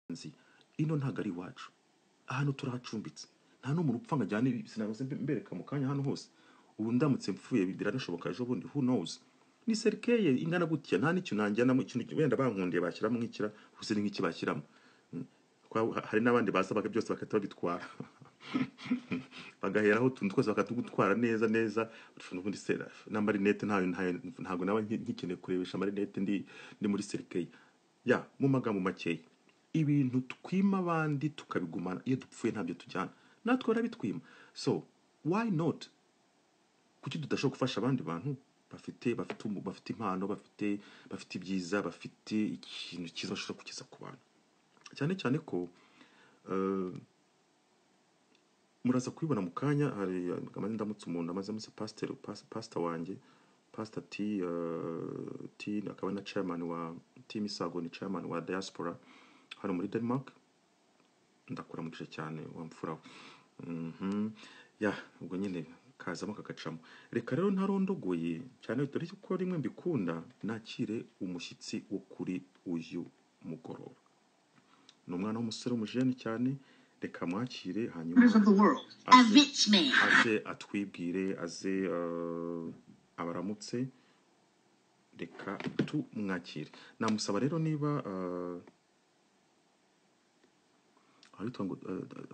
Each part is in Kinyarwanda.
nzi ino ntago ari iwacu ahantu turahacumbitse nta n'umuntu upfa ngajyane sinabuze mbereka mu kanya hano hose ubu ndamutse mpfuye biranashoboka ejo bundi who knows ni serikeye ingana gutya nta n'icyo nanjyanamo ikintu wenda bankundiye bashyiramo nk'ikira gusa ni nk'iki bashyiramo hari n'abandi basabaga byose bakata babitwara bagaheraho utuntu twose bakatugutwara neza neza ubundi se n'amarinete ntago naba nkikeneye kurebesha amarinete ndi muri serikeye ya mu magambo makeya ibintu twima abandi tukabigumana iyo dupfuye ntabyo tujyana natwe barabitwima so why not kuki tudashobora gufasha abandi bantu bafite impano bafite ibyiza bafite ikintu cyiza bashobora kugeza ku bantu cyane cyane ko muraza kubibona mu kanya hari ndamutse umuntu amaze amuse pastor wanjye pastor T akaba na chairman wa team Isago ni chairman wa diaspora hano muri Denmark ndakora mu gice cyane wamfuraho ya ubwo nyine kazamo kakacamo reka rero ntarondogoye cyane dore ko rimwe mbikunda nakire umushyitsi wo kuri uyu mugoroba n'umwana w'umusore umujene cyane reka mwakire hanyuma aze atwibwire aze abaramutse reka tumwakire namusaba rero niba ahitwa ngo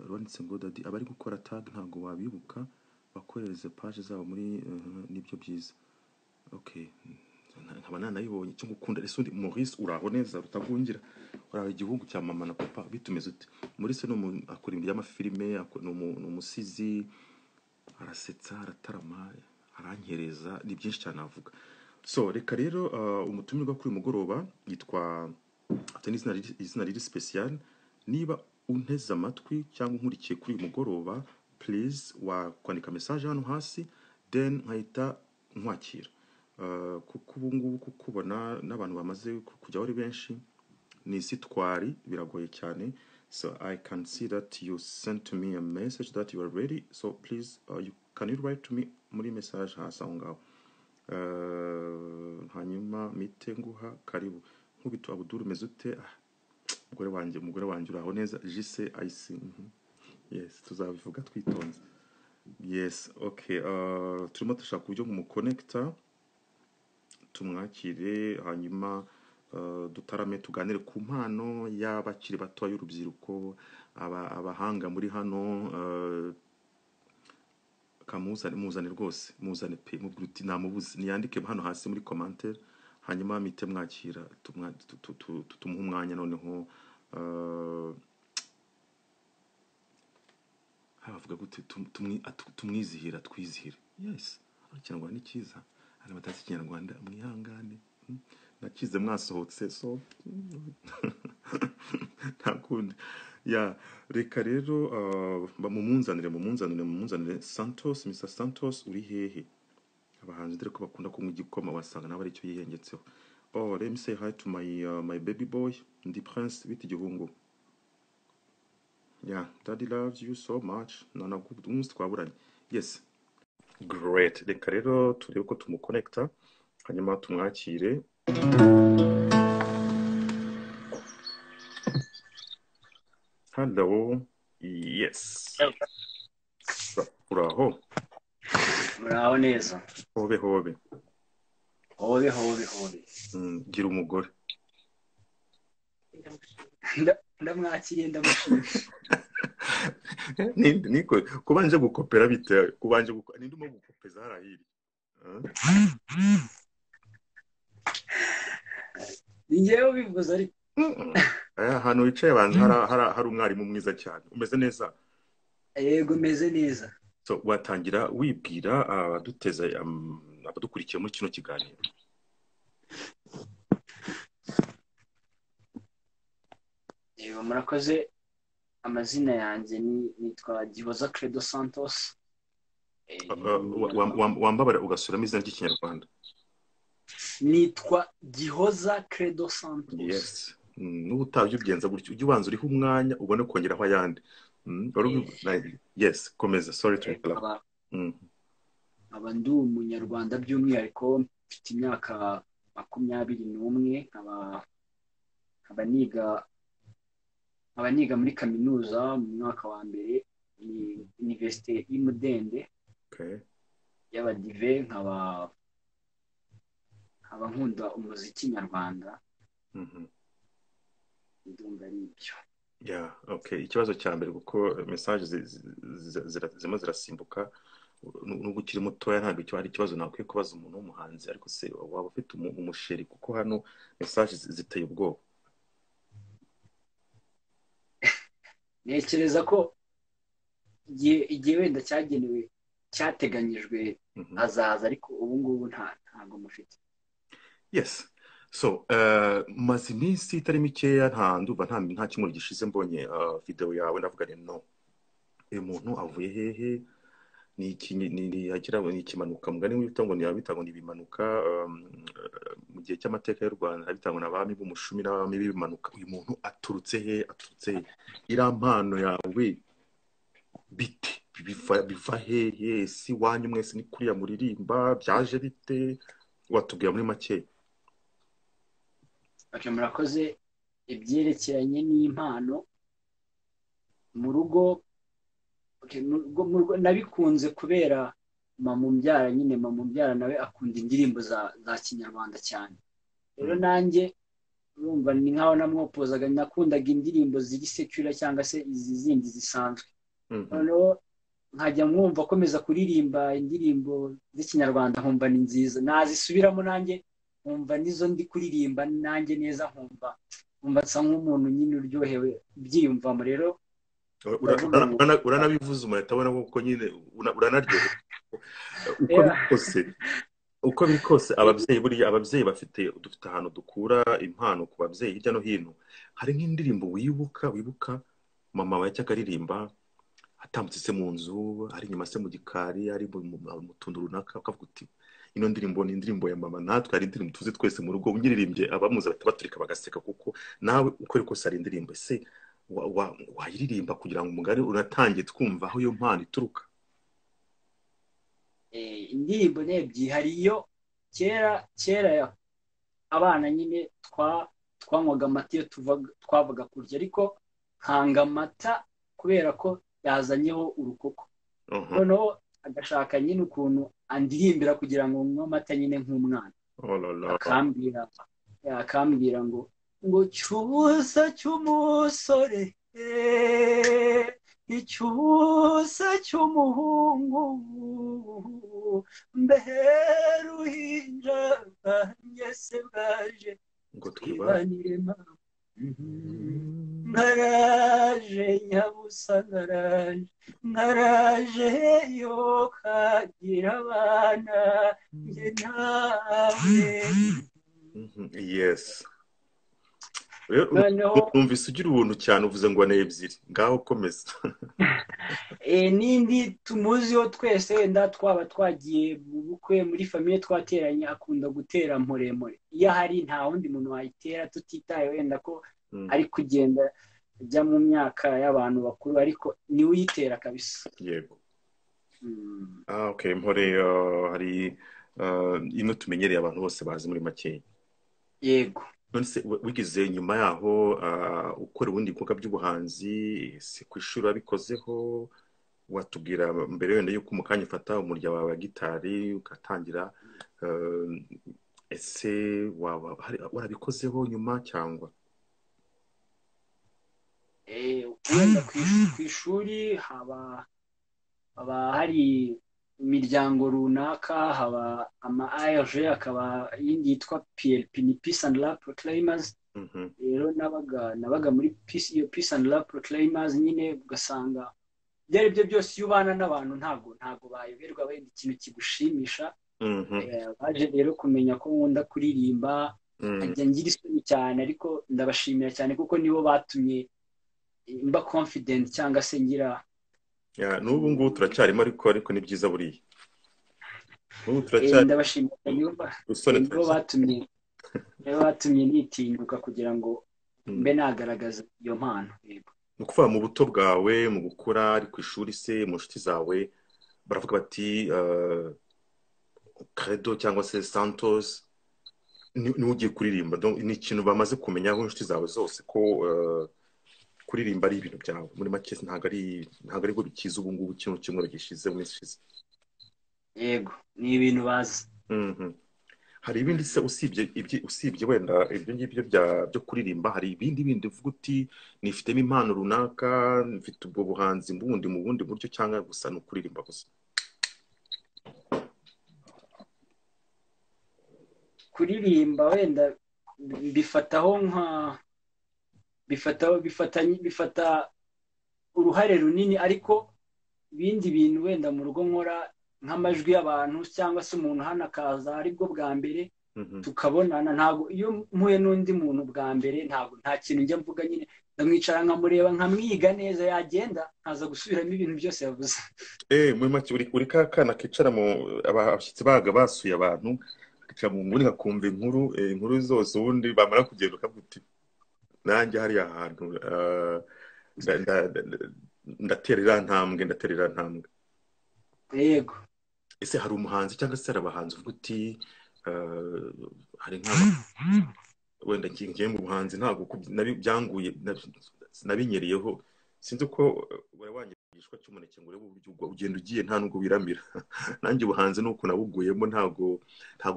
rwanditse ngo dadi abari gukora tag ntago wabibuka bakoreze page zabo muri nibyo byiza okay nkaba nanayibonye cyo gukunda rese undi Maurice uraho neza rutagungira uraho igihugu cya mama na papa bitumeze ute Maurice no akora ibintu y'amafilime umusizi arasetsa aratarama arankereza ni byinshi cyane avuga so reka rero umutumirwa kuri mugoroba yitwa izina riri special niba unteze amatwi cyangwa nkurikiye kuri mugoroba please kwandika message hano hasi then nkahita nkwakira kuko ubu ngubu kukubona n'abantu bamaze kujya ari benshi ni sitwari biragoye cyane so I can see that you sent to me a message that you are ready so please can you write to me muri message hasi aho ngaho hanyuma mite nguha karibu nkubito Abuduru meze ute umugore wanjye uraho neza jise IC yes tuzabivuga twitonze yes okay turimo dushaka uburyo mu connector tumwakire hanyuma dutarame tuganire ku mpano y'abakiri bato y'urubyiruko abahanga muri hano muzane rwose muzane pe mubwuti namubuze niyandike hano hasi muri commentaire hanyuma mite mwakira tumuha umwanya noneho havuga gute tumwizihira twizihira yes ikinyarwanda ni cyiza hari batazi ikinyarwanda mwihangane nakize mwasohotse so ntakundi ya reka rero mumunzanire Santos Mr Santos uri hehe abahanzi dore ko bakunda kunywa igikoma wasanga nawe ari cyo yihengetseho let me say hi to my baby boy ndi Prince biti gihungu yeah daddy loves you so much nana umunsi twaburanye yes great reka rero turebe ko tumuconnecta hanyuma tumwakire hello yes uraho neza hobe gira umugore ndamwakiriye ndamushimye niko kubanje gukopera bite kubanje ndimo gukopeza harahiri ngewe bivuze ari hano wicaye abantu hari umwarimu mwiza cyane umeze neza yego meze neza so watangira wibwira abaduteza abadukurikiye muri kino kiganiro yego murakoze amazina yanjye nitwa GIHOZA Credo Santos wambabara ugasubiramo izina ry'ikinyarwanda nitwa GIHOZA Credo Santos yes n'ubutaje ubigenza gutyo ujye ubanza uriho umwanya ubone kongeraho ayandi yes komeza sorry to interrupt ndi umunyarwanda by'umwihariko mfite imyaka 21 nkaba niga nkaba niga muri kaminuza mu mwaka wa mbere ni Université y'Imudende Okay. y'abadive nkaba nkunda umuziki nyarwanda ndumva ari ibyo. Yeah, okay. Ikibazo cya mbere kuko message zirimo zirasimbuka nubwo ukiri mutoya ntabwo icyo ari ikibazo nakwiye kubaza umuntu w'umuhanzi ariko se waba ufite umusheri kuko hano message ziteye ubwoba. Ntekereza ko igihe wenda cyateganyijwe azaza ariko ubu ngubu ntabwo mufite. Yes. So, maze iminsi itari mikeya nta kimwe gishize mbonye video yawe ndavuga no. Uyu muntu avuye hehe? Ni ikimanuka mugani w'ibitangwa ni bimanuka mu gihe cy'amateka y'u Rwanda bitangwa n'abami b'umushumi n'abami bimanuka. Uyu muntu aturutse he? Irampano yawe bite biva hehe? Si wanyu mwese ni kuriya muririmba byaje bite? Watubwira muri make. Murakoze. Ibyerekeranye n'impano mu rugo nabikunze kubera mama umbyara nawe akunda indirimbo za kinyarwanda cyane. Rero nanjye urumva ni nkaho namwopozaga nakundaga indirimbo ziri secular cyangwa se izi zindi zisanzwe. Noneho nkajya mwumva akomeza kuririmba indirimbo z'ikinyarwanda nkumva ni nziza nazisubiramo nanjye nkumva nizo ndi kuririmba nanjye neza nkumva nsa nk'umuntu nyine uryohewe byiyumvamo. Rero uranabivuze umuntu atabona ko nyine uranaryohewe uko biri kose ababyeyi dufite ahantu dukura impano ku babyeyi hirya no hino. Hari nk'indirimbo wibuka mama wawe yajyaga aririmba atambutse mu nzu ari inyuma se mu gikari ari mu tuntu runaka ukavuga uti ino ndirimbo ni indirimbo ya mama natwe ari indirimbo tuzi twese mu rugo unyiririmbye abamuzi baturika bagaseka kuko nawe uko ari kose ari indirimbo se wayiririmba kugira ngo umugari unatangiye twumva aho iyo mpano ituruka. Indirimbo n'ebyiri hari iyo kera abana nyine twanywaga amata iyo twavaga kurya ariko nkanga amata kubera ko yazanyeho urukoko. Noneho agashaka nyine ukuntu andirimbira kugira ngo nywe amata nyine nk'umwana. Akambwira ngo cyusa cy'umusore icyusa cy'umuhungu mbehe ruhinja bwanyese bwaje twibanire mama nkaraje nyabusa nkaraje yo kagira abana njye nawe. Yes. Numvise ugira ubuntu cyane uvuze ngo ni ebyiri ngaho komeza. N'indi tumuziho twese wenda twaba twagiye mu bukwe muri famiye twateranye akunda gutera mporemore. Iyo hari nta wundi muntu wayitera tutitaye wenda ko ari kugenda ajya mu myaka y'abantu bakuru ariko niwe uyitera kabisa. Yego. Okay, mpore hari ino tumenyereye abantu bose bazi muri make. Yego. None se wigize nyuma yaho ukora ubundi bikorwa by'ubuhanzi se ku ishuri wabikozeho watubwira mbere wenda yuko umukanya ufata umurya wawe wa gitari ugatangira ese warabikozeho nyuma cyangwa? Wenda ku ishuri haba hari imiryango runaka haba ama ARG akaba yindi yitwa PLP ni Peace and Love Proclaimers. Rero nabaga muri Peace and Love Proclaimers nyine ugasanga byari byo byose iyo ubana n'abantu ntago bayoberwa wenda ikintu kigushimisha. Baje rero kumenya ko nkunda kuririmba ajya ngira isoni cyane ariko ndabashimira cyane kuko nibo batumye mba confident cyangwa se ngira n'ubu ngubu turacyarimo ariko ni byiza buriya n'ubu turacyari ndabashimira nibo batumye nitinyuka kugira ngo mbe nagaragaza iyo mpano. Yego. Ni ukuvuga mu buto bwawe mu gukura ari ku ishuri se mu nshuti zawe baravuga bati Credo cyangwa se Santos ni ugiye kuririmba ni ikintu bamaze kumenya aho inshuti zawe zose ko kuririmba ari ibintu byawe muri make ntago ari bwo bikiza ubu ngubu kino cyumweru gishize mu minsi ishize. yego ni ibintu bazi. Hari ibindi se usibye wenda ibyo ngibyo byo kuririmba, hari ibindi bindi uvuga uti nifitemo impano runaka, mfite ubwo buhanzi mbundi mu bundi buryo, cyangwa gusa ni ukuririmba gusa? Kuririmba wenda bifataho bifata uruhare runini, ariko ibindi bintu wenda mu rugo nkora nk'amajwi y'abantu cyangwa se umuntu hano akaza aribwo bwa mbere tukabonana, ntabwo iyo mpuye n'undi muntu bwa mbere nta kintu njya mvuga, nyine ndamwicara nkamureba nkamwiga neza, yagenda nkaza gusubiramo ibintu byose yavuze. Muri make uri ka kana kicara mu abashyitsi baga basuye abantu, kicara mu nguni ngakumva inkuru zose, ubundi bamara kugenda ukavuga uti nanjye hariya hantu ndaterera ntambwe. Yego. Ese hari umuhanzi cyangwa se hari abahanzi uvuga uti hari wenda ngiye mu buhanzi ntabwo byanguye nabinyeriyeho, sinzi uko warwangishwa cy'umuneke ngo urebe uburyo ugenda ugiye nta nubwo wiramira. Nanjye ubuhanzi nuko nabuguyemo, ntabwo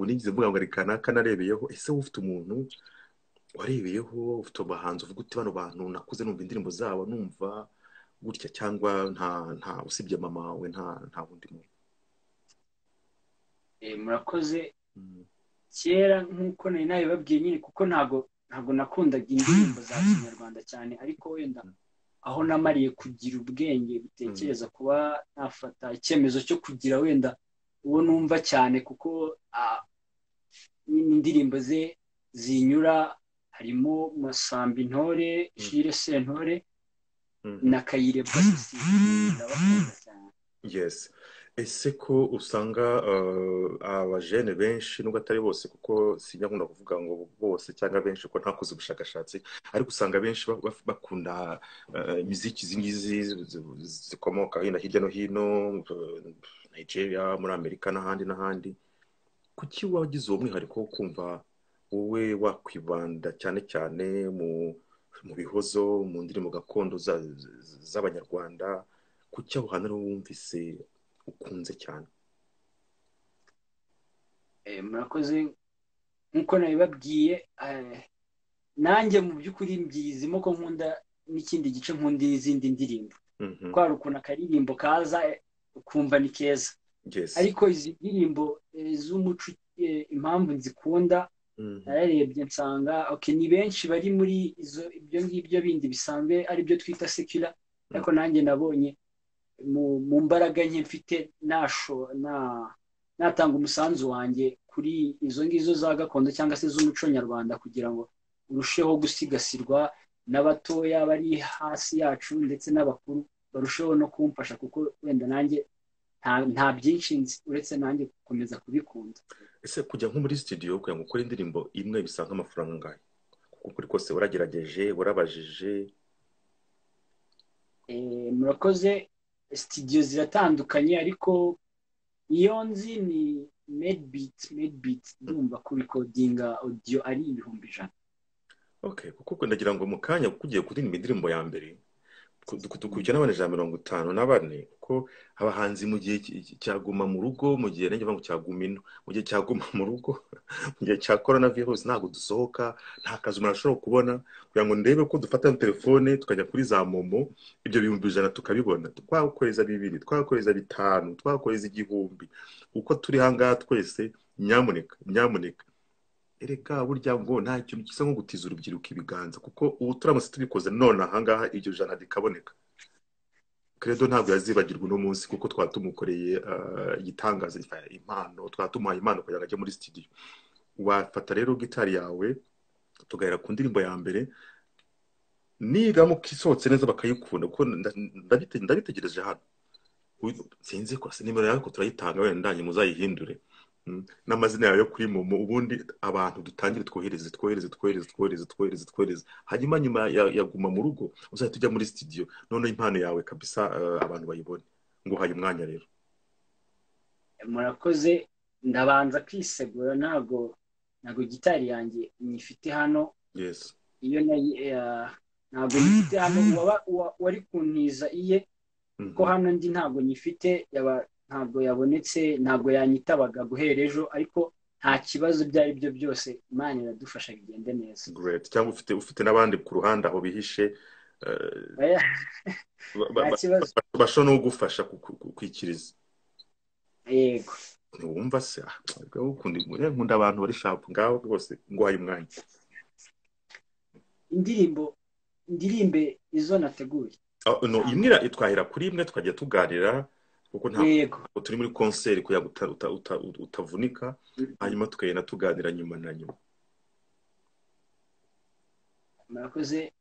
nigeze mvuga ngo reka naka narebeyeho. Ese ufite umuntu warebeyeho, ufite abahanzi uvuga uti bano bantu nakuze numva indirimbo zabo numva gutya, cyangwa nta usibye mama wawe nta wundi muntu? Murakoze. Kera nk'uko nari nabibabwiye nyine, kuko ntabwo nakundaga indirimbo za kinyarwanda cyane, ariko wenda aho namariye kugira ubwenge butekereza kuba nafata icyemezo cyo kugira wenda uwo numva cyane, kuko indirimbo ze zinyura, harimo Masamba Intore, Jire Sentore na Kayirebwa ndabakunda cyane. Yes. Ese ko usanga abajene benshi, nubwo atari bose kuko sijya nkunda kuvuga ngo bose cyangwa benshi, ko ntakoze ubushakashatsi, ariko usanga benshi bakunda imiziki zingizi zikomoka hirya no hino, Nigeria, muri Amerika n'ahandi. Kuki wagize uwo mwihariko wo kumva wowe wakwibanda cyane cyane mu bihozo, mu ndirimbo gakondo z'abanyarwanda? Kuki aho hantu wumvise ukunze cyane? Murakoze. Nk'uko nabibabwiye, nanjye mu by'ukuri mbizimo ko nkunda n'ikindi gice, nkunda izindi ndirimbo, kwari ukuntu akaririmbo kaza ukumva ni keza, ariko izi ndirimbo z'umuco impamvu nzikunda, nararebye nsanga ni benshi bari muri ibyo ngibyo bindi bisanzwe ari byo twita secular, ariko nanjye nabonye mu mbaraga nke mfite natanga umusanzu wanjye kuri izo ngizo za gakondo cyangwa se z'umuco nyarwanda, kugira ngo urusheho gusigasirwa n'abatoya bari hasi yacu ndetse n'abakuru barusheho no kumfasha, kuko wenda nanjye nta byinshi nzi uretse nanjye gukomeza kubikunda. Ese kujya nko muri studio kugira ngo ukore indirimbo imwe bisa nk'amafaranga angahe? Kuko kuri kose waragerageje, warabajije? Murakoze. Studio ziratandukanye, ariko iyo nzi ni Medbeat ndumva kurikodinga audio ari 1,000. Okay, kuko ndagira ngo mu kanya kugiye kuririmba indirimbo ya mbere dukurikirana n'abantu 54 kuko abahanzi mu gihe cyaguma mu rugo, mu gihe nanjye ngo cyaguma ino, mu gihe cyaguma mu rugo, mu gihe cya coronavirus ntabwo dusohoka, nta kazi umuntu ashobora kubona, kugira ngo ndebe ko dufata telefone tukajya kuri za momo, ibyo 100 tukabibona, twakoreza 2, twakoreza 5, twakoreza 1,000, uko turi hangaha twese. Nyamuneka ereka burya ngo nta kintu gisa nko gutiza urubyiruko ibiganza, kuko ubu turamutse tubikoze none ahangaha iryo jana rikaboneka, Credo ntabwo yazibagirwa uno munsi, kuko twatumukoreye igitangaza, impano, twatumuhaye impano kugira ngo ajye muri studio. Wafata rero gitari yawe tugahera ku ndirimbo ya mbere, niramuka isohotse neza bakayikunda, kuko ndabitegereje hano. Sinzi ko nimero yawe ko turayitanga, wenda ndanye muzayihindure n'amazina yawe yo kuri momo, ubundi abantu dutangire twohereze, hanyuma nyuma yaguma mu rugo uzahita ujya muri studio, none impano yawe kabisa abantu bayibone. Ngo haye umwanya rero. Murakoze. Ndabanza kwisegura, ntago gitari yanjye nyifite hano. Yes. Iyo ntabwo nyifite hano wari kuntiza iye ko hano ndi ntabwo nyifite ntabwo yabonetse ntabwo yanyitabaga guhera ejo ariko nta kibazo byari byo byose Imana iradufasha bigende neza. Great. Cyangwa ufite n'abandi ku ruhande aho bihishe bashobora no kugufasha kwikiriza. Yego. Ntiwumva se nkunda abantu bari sharp ngaho rwose ngwaye umwanya. Indirimbe izo nateguye. No, imwe itwahira kuri imwe tukajya tuganira kuko ntabwo turi muri concert kuya utavunika hanyuma tukagenda tuganira nyuma na nyuma. Murakoze.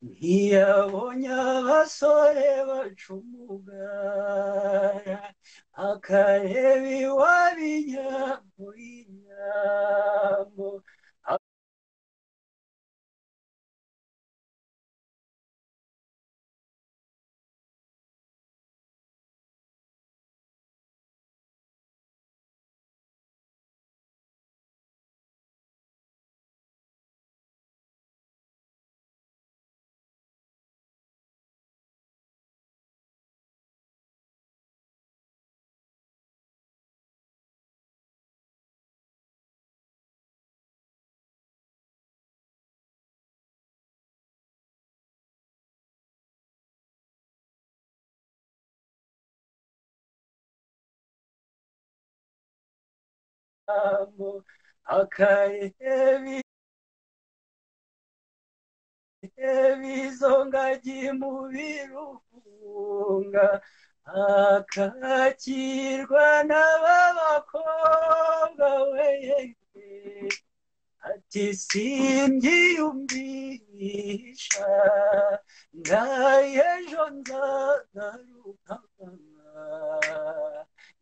Ntiyabonye abasore bacumugara akareba iwabinyamo inyamo akareba ibizongagi mu birunga akakirwa n'ababakobwa we ati simbyiyumvisha ngayejo nzagaruka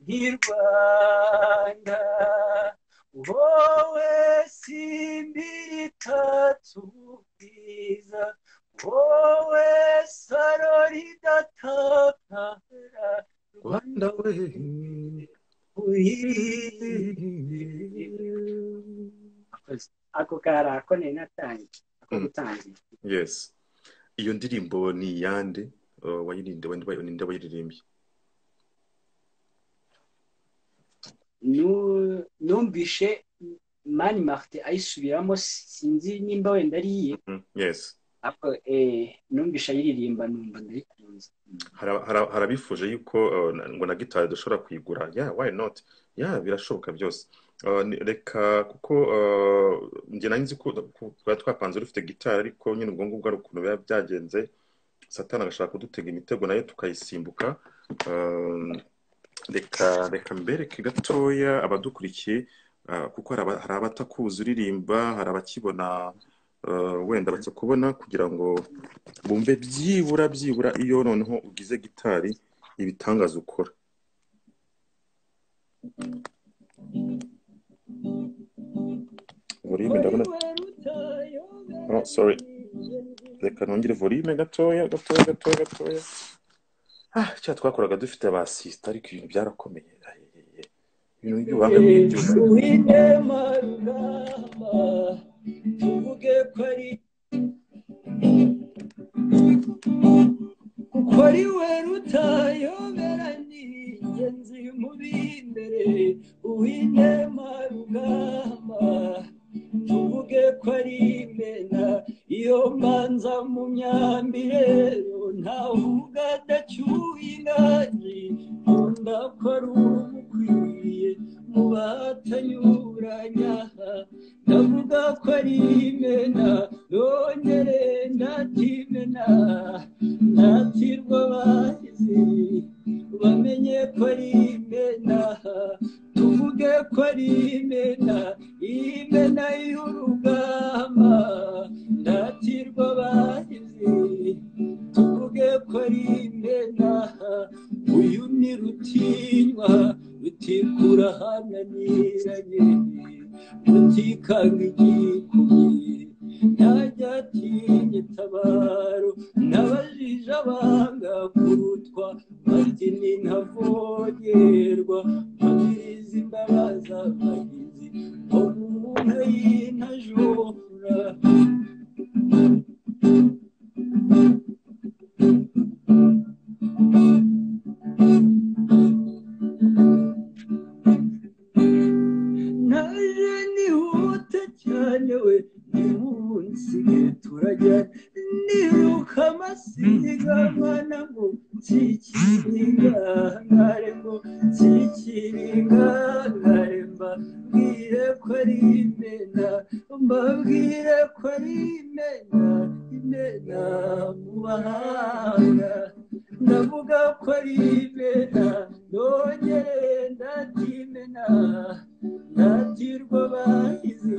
nk'i Rwanda wowe simbiri itatu bwiza wowe saro ridatakara Rwanda we ako karako ne natangiye ako gutangira. Yes. Iyo ndirimbo ni yande wayirinde wende wayiririmbye? Numvishe Mani Martin ayisubiramo sinzi nimba wenda ariye. Yes. Ako numvishe ayiririmba numva ndayikunze. Harabifuje yuko ngo na gitari dushobora kuyigura. Yeah, why not? Yeah, birashoboka byose. Reka kuko njye nanzi ko twapanze ufite gitari ariko nyine ubwo ngubwo ari ukuntu biba byagenze Satani agashaka kudutega imitego nayo tukayisimbuka. Reka mbereke gatoya abadukurikiye kuko hari abatakuzi uririmba hari abakibona wenda bacyo kubona kugira ngo bumve byibura iyo noneho ugize gitari ibitangaza ukora. Volume ndabona. Oh, sorry. Reka nongere volume gatoya. Cya twakoraga dufite aba assist ariko ibintu byarakomeye. Ibintu by'ubuhanga tuvuge ko ari we rutayoberanye ingenzi mu b'imbere uw'inema rugamba tuvuge ko ari imena iyo mbanza mu myambi rero ntavuga adacyuye inganji nkunda ko ari umukwiye mu batanyuranya ndavuga ko ari imena yongere ndatimena ndatirwa abahizi bamenye ko ari imena tuvuge ko ari imena y'urugamba ndatirwa abahizi tuvuge ko ari imena uyu ni rutinywa rutikura hananiranye rutikanga igikumye ntajya atinya itabaro n'abajije abanga kurutwa batini ntavogerwa babiriza imbabaza abahizi umuntu y'intajura ntikiringa mbabwire ko ari imena mbabwire ko ari imena imena mu bahanga ndavuga ko ari imena nongere ndatimena ndatirwa bahizi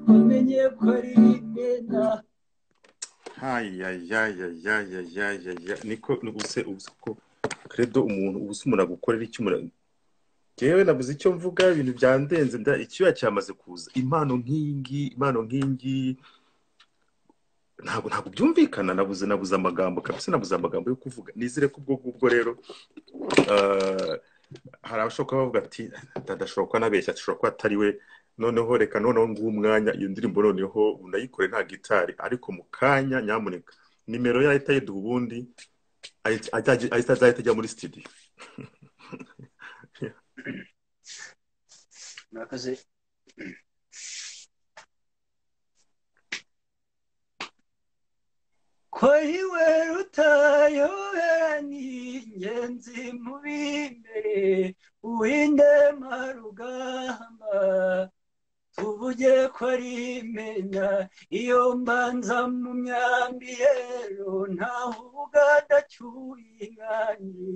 bamenye ko ari imena. Niko ubuse ko Credo umuntu agukorera icyo jewe nabuze icyo mvuga ibintu byandenze icyuya cyamaze kuza impano nkingi ntabwo byumvikana nabuze amagambo kabisa nabuze amagambo yo kuvuga nizire ko ubwo rero hari abashoboka bavuga ati ndashobora nabeshya ashobora kuba atari we noneho reka noneho ng'umwanya iyo ndirimbo noneho unayikore nta gitari ariko mu kanya nyamuneka nimero ya leta yedu ubundi azahita ajya muri studio. murakoze. ko iwe rutayoberanye ingenzi mu b'imbere uw'indemarugamba tuvuge ko ari imena iyo mbanza mu myambi rero ntaho uvuga adacyuye inganyi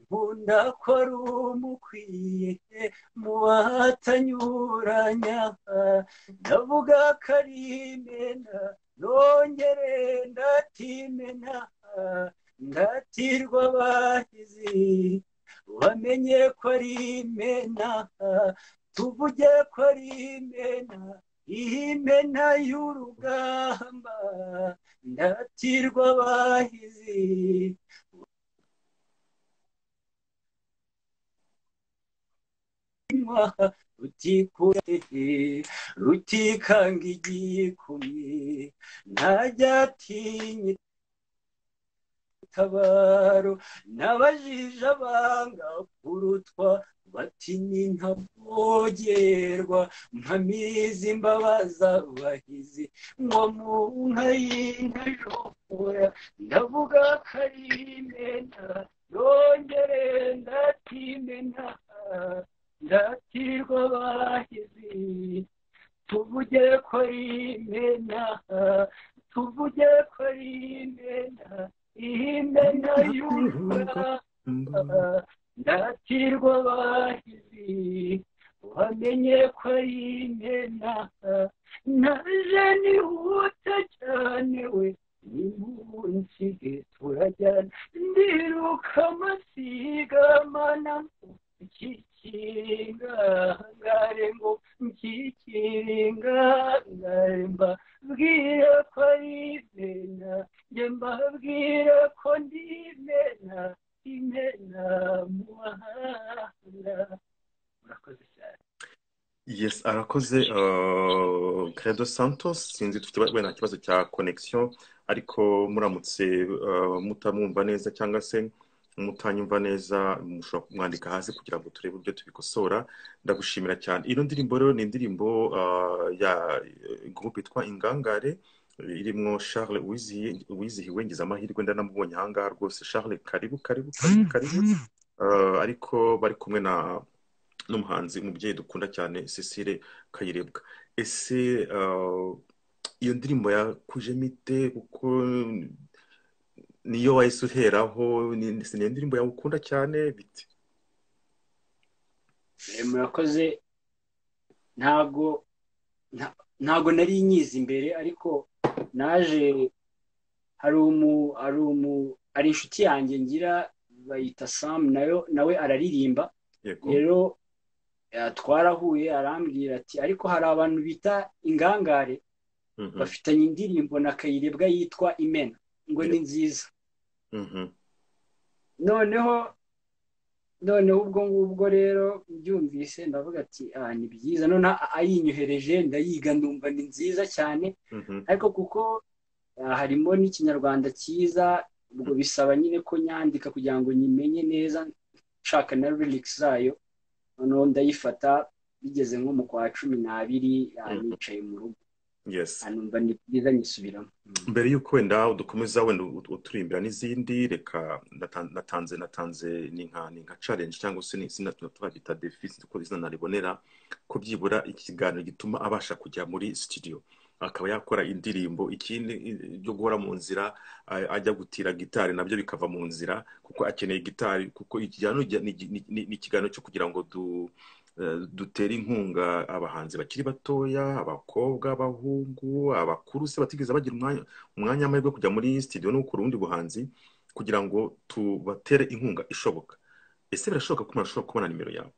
nkunda ko ari umukwiye mu bahatanyuranya ndavuga ko ari imena nongere ndatimena ndatirwa abahizi wamenye ko ari imena tuvuge ko ari imena imena y'urugamba ndatirwa abahizi rutikanga igiye kumwe ntajya atinya itabaro n'abajije abanga kurutwa bati ni ntavogerwa mpamiriza imbabaza bahizi ngo mu nka y'intajora ndavuga ko ari imena nongere ndatimena ndatirwa abahizi tuvuge ko ari imena tuvuge ko ari imena imena y'urugamba ndatirwa abahizi wamenye ko ari imena naje nihuta cyane we nimunsige turajyana ndiruka amasigamana nkikiringangare ngo nkikiringangare mbabwire ko ari imena njye mbabwire ko ndi imena imena mu bahanga. murakoze cyane. Yes, arakoze Credo Santos sinzi dufite wenda kibazo cya connection ariko muramutse mutamwumva neza cyangwa se mutanyumva neza mushobora kumwandika hasi kugira ngo turebe uburyo tubikosora. Ndagushimira cyane. Ino ndirimbo rero ni indirimbo ya groupe yitwa Ingangare irimo Charles wizihiwe ngize amahirwe ndanamubonye ahangaha rwose. Charles karibu ariko bari kumwe n'umuhanzi umubyeyi dukunda cyane Cecile Kayirebwa. Ese iyo ndirimbo yakuje mite kuko niyo wahise uheraho ni indirimbo yawe ukunda cyane bite? murakoze. ntago nari nyizi imbere ariko naje hari inshuti yanjye ngira bayita Sam nawe araririmba rero twarahuye arambwira ati ariko hari abantu bita Ingangare bafitanye indirimbo na Kayirebwa yitwa Imena ngo ni nziza. noneho ubwo ngubwo rero byumvise ndavuga ati ni byiza none ayinyohereje ndayiga ndumva ni nziza cyane ariko kuko harimo n'ikinyarwanda cyiza ubwo bisaba nyine ko nyandika kugira ngo nyimenye neza nshaka na lyrics zayo noneho ndayifata bigeze nko mu kwa 12 nicaye mu rugo yes. numva ni byiza nyisubiramo. Mbere yuko wenda dukomeza wenda uturimbira n'izindi, reka natanze ni nka challenge cyangwa se ni sinatubita deficit ko izina naribonera ko byibura ikiganiro gituma abasha kujya muri studio akaba yakora indirimbo. Ikindi byo guhora mu nzira ajya gutira gitari nabyo bikava mu nzira kuko akeneye gitari, kuko ikiganiro ni ikiganiro cyo kugira ngo dutera inkunga abahanzi bakiri batoya, abakobwa, abahungu, abakuru se batigeze bagira umwanya amahirwe kujya muri studio no gukora ubundi buhanzi, kugira ngo tubatere inkunga ishoboka. Ese birashoboka ko murashobora kubona nimero yawe?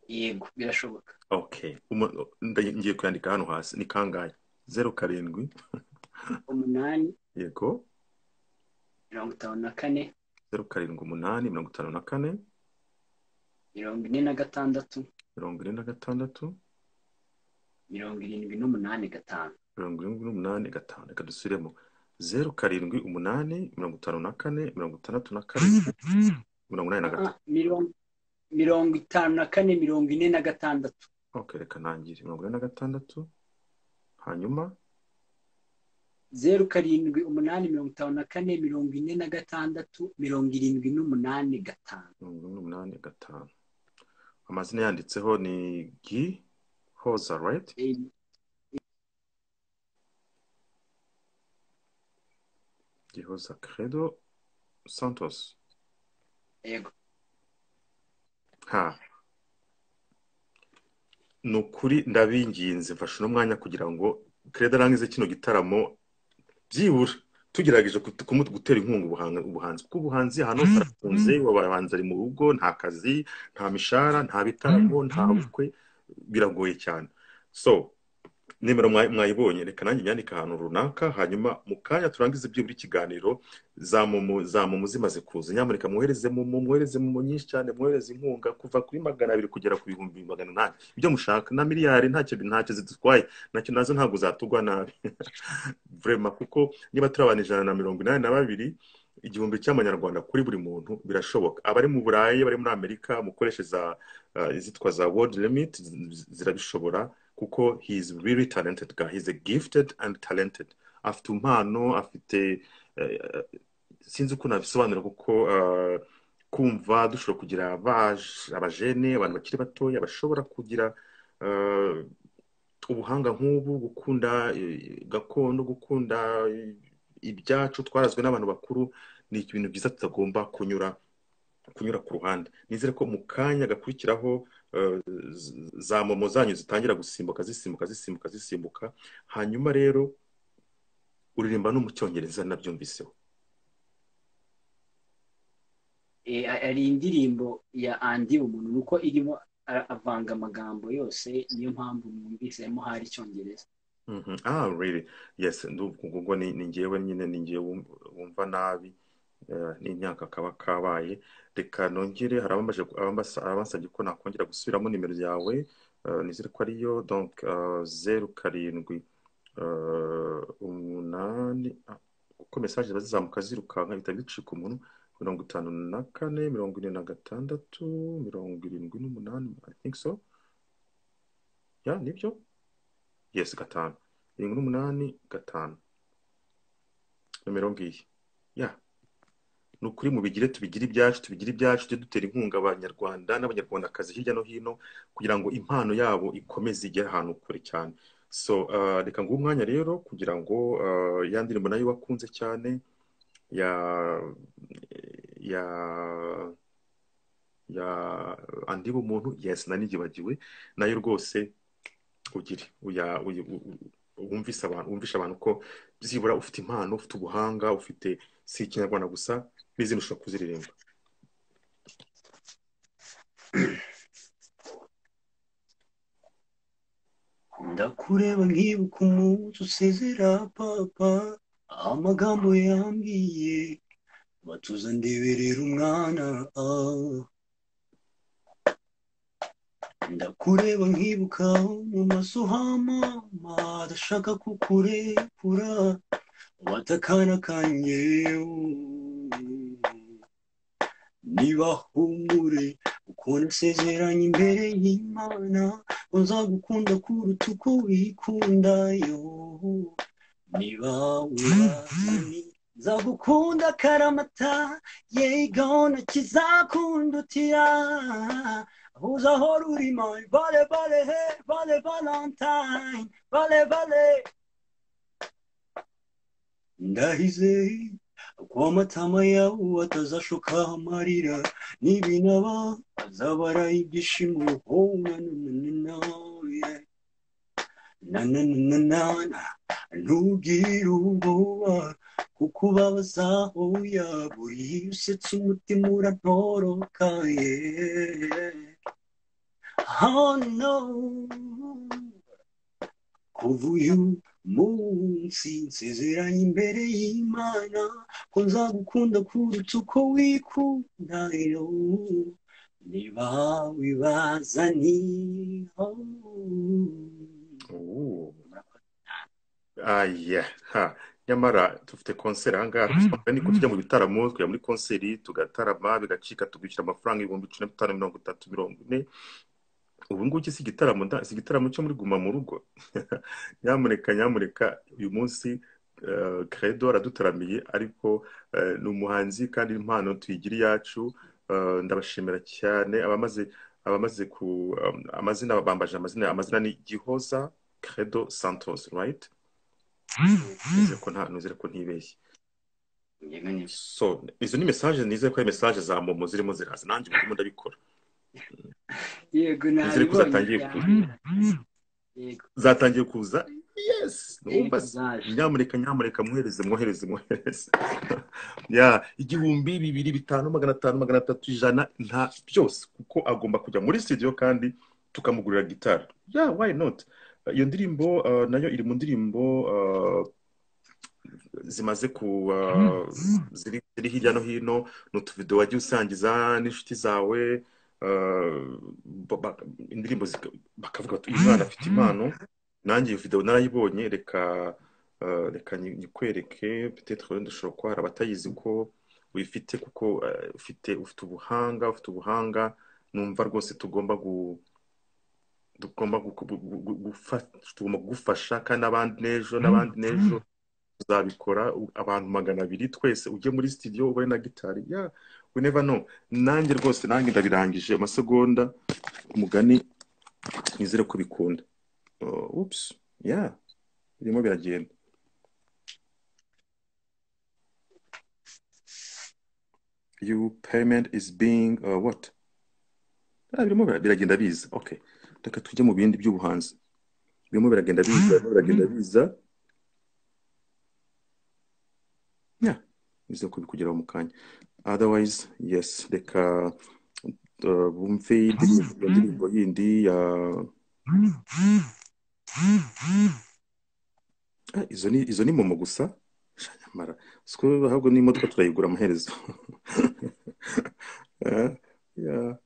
Yego, birashoboka. Okay, ngiye kuyandika hano hasi. Ni kangahe? 07 8 yego 54 07 8 54 46 46 78 5. Reka dusubiremo 07 8 54 46 85. 54 46. Okay, reka nangire 46 hanyuma 07 8 54 46 78 amazina yanditseho ni GIHOZA, right? GIHOZA Credo Santos. Yego. Nukuri ndabinginze mfashe n'umwanya kugira ngo Credo arangize kino gitaramo byibura tugerageje gutera inkunga ubuhanzi, kuko ubuhanzi hano tarafunze, abahanzi ari mu rugo, nta kazi, nta mishara, nta bitaramo, nta bukwe, biragoye cyane. So nimero mwayibonye, reka nanjye nyandika ahantu runaka, hanyuma mu kanya turangize byibura ikiganiro za mumu zimaze kuza, nyamuneka mwohereze mu nyinshi cyane, mwohereze inkunga kuva kuri 200 kugera ku 800, ibyo mushaka, na miliyari ntacyo zidutwaye, nacyo nazo ntabwo zatugwa nabi vraiment, kuko niba turi abantu 182 igihumbi cy'amanyarwanda kuri buri muntu birashoboka. Abari mu Burayi, bari muri Amerika, mukoreshe izitwa za World Limit zirabishobora, kuko he is really talented guy. He's a gifted and talented. Afite impano, afite sinzi uko nabisobanura, kuko kumva dushobora kugira abajene, abantu bakiri batoya bashobora kugira ubuhanga nk'ubu, gukunda gakondo, gukunda ibyacu twarazwe n'abantu bakuru. Ni ibintu byiza tutagomba kunyura ku ruhande. Nizere ko mu kanya gakurikiraho za momo zanyu zitangira gusimbuka, hanyuma rero uririmba no mu Cyongereza nabyumviseho. Ari indirimbo ya Andi umuntu nuko irimo avanga amagambo yose, niyo mpamvu mwumvisemo hari Icyongereza. Really? Yes, ndubwo ni ngewe nyine, ni ngewe wumva nabi, n'imyaka kaba kabaye. Reka nongere, hari abansabye ko nakongera gusubiramo nimero yawe, nizere ko ariyo, donc 07 8 uko message bazizamuka zirukanka bita bicika umuntu, 54 46 78, I think so. Yeah, nibyo. Yes, 5 78 5 nimero ngiyi. Yeah, nukuri tubigire ibyacu, tujye dutera inkunga abanyarwanda n'abanyarwandakazi hirya no hino, kugira ngo impano yabo ikomeze igere ahantu kure cyane. So reka nguhe umwanya rero kugira ngo ya ndirimbo nayo wakunze cyane ya Andi umuntu, yes, nanigibagiwe nayo rwose, ugire wumvisha abantu ko byibura ufite impano, ufite ubuhanga, ufite si Ikinyarwanda gusa, n'izindi ushobora kuziririmba. Ndakureba nkibuka umunsi usezera papa, amagambo yambwiye batuza ndeberera umwana. Ndakureba nkibuka mu maso ha mama, adashaka kukurekura, watakana kanjye niba humure uko nasezeranye imbere y'Imana uzagukunda kuruta uko wikunda yo niba wibazani nzagukunda karamata yegona kizakundutira uzahora uri my vale vale hey vale valentine vale vale ndahize kwa matama yawe atazashoka amarira n'ibinaba azabara ibyishimo oh na ntugire ubwoba kuko ubabaza oya buri usetse umutima urantoroka oh no kuva uyu munsi nsezeranye imbere y'Imana ko nzagukunda kuruta uko wikunda yo niba wibaza niho ha nyamara dufite konseri ahangaha ni ko tujya mu bitaramo tujya muri konseri tugatarama bigacika tugwishyura amafaranga 15,30 ubu ngubu si igitaramo cyo muri guma mu rugo nyamuneka uyu munsi Credo aradutaramiye ariko ni umuhanzi kandi impano tuyigira iyacu ndabashimira cyane abamaze ku amazina bambaje amazina ni GIHOZA Credo Santos right nizere ko ntibeshye so izo ni message nizere ko ari message za momo zirimo ziraza nanjye ndimo ndabikora yego nizere ko zatangiye kuza yes numva nyamuneka mwohereze ya 1,200 500 600 nta byose kuko agomba kujya muri studio kandi tukamugurira gitari yeah why not iyo ndirimbo nayo iri mu ndirimbo zimaze ku ziri hirya no hino n'utuvideo wagiye usangiza n'inshuti zawe indirimbo bakavuga ati uyu mwana afite impano nanjye iyo video narayibonye reka nyikwereke peut-être ndashobora ko hari abatayizi ko uyifite kuko ufite ubuhanga numva rwose tugomba gufasha kandi n'abandi nejo tuzabikora abantu 200 twese ujye muri studio ubone na gitari yeah we never know nanjye rwose ndabirangije amasegonda umugani nizere ko bikunda oops yeah birimo biragenda your payment is being what birimo biragenda biza okay reka tujye mu bindi by'ubuhanzi birimo biragenda biza yeah nizere ko bikugeraho mu kanya otherwise yes reka bumve indirimbo yindi ya izo ni momo gusa shanyamara siko ahubwo n'imodoka turayigura amaherezo yeah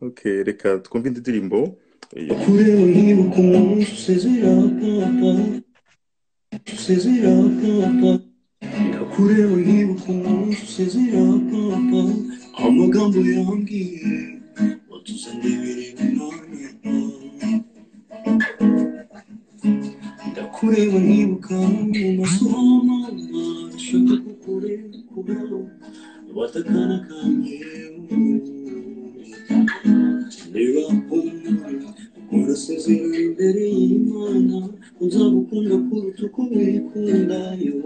okay reka twumve indirimbo kureba nkibuka umunsi usezera papa kureba nkibuka umunsi usezera papa amagambo yambwiye watuzanire ibinone ndakureba nkibuka mu maso mama nshaka kukureba watakana kanjye niba urasezera imbere y'Imana uzagukunda kuruta uko wikunda yo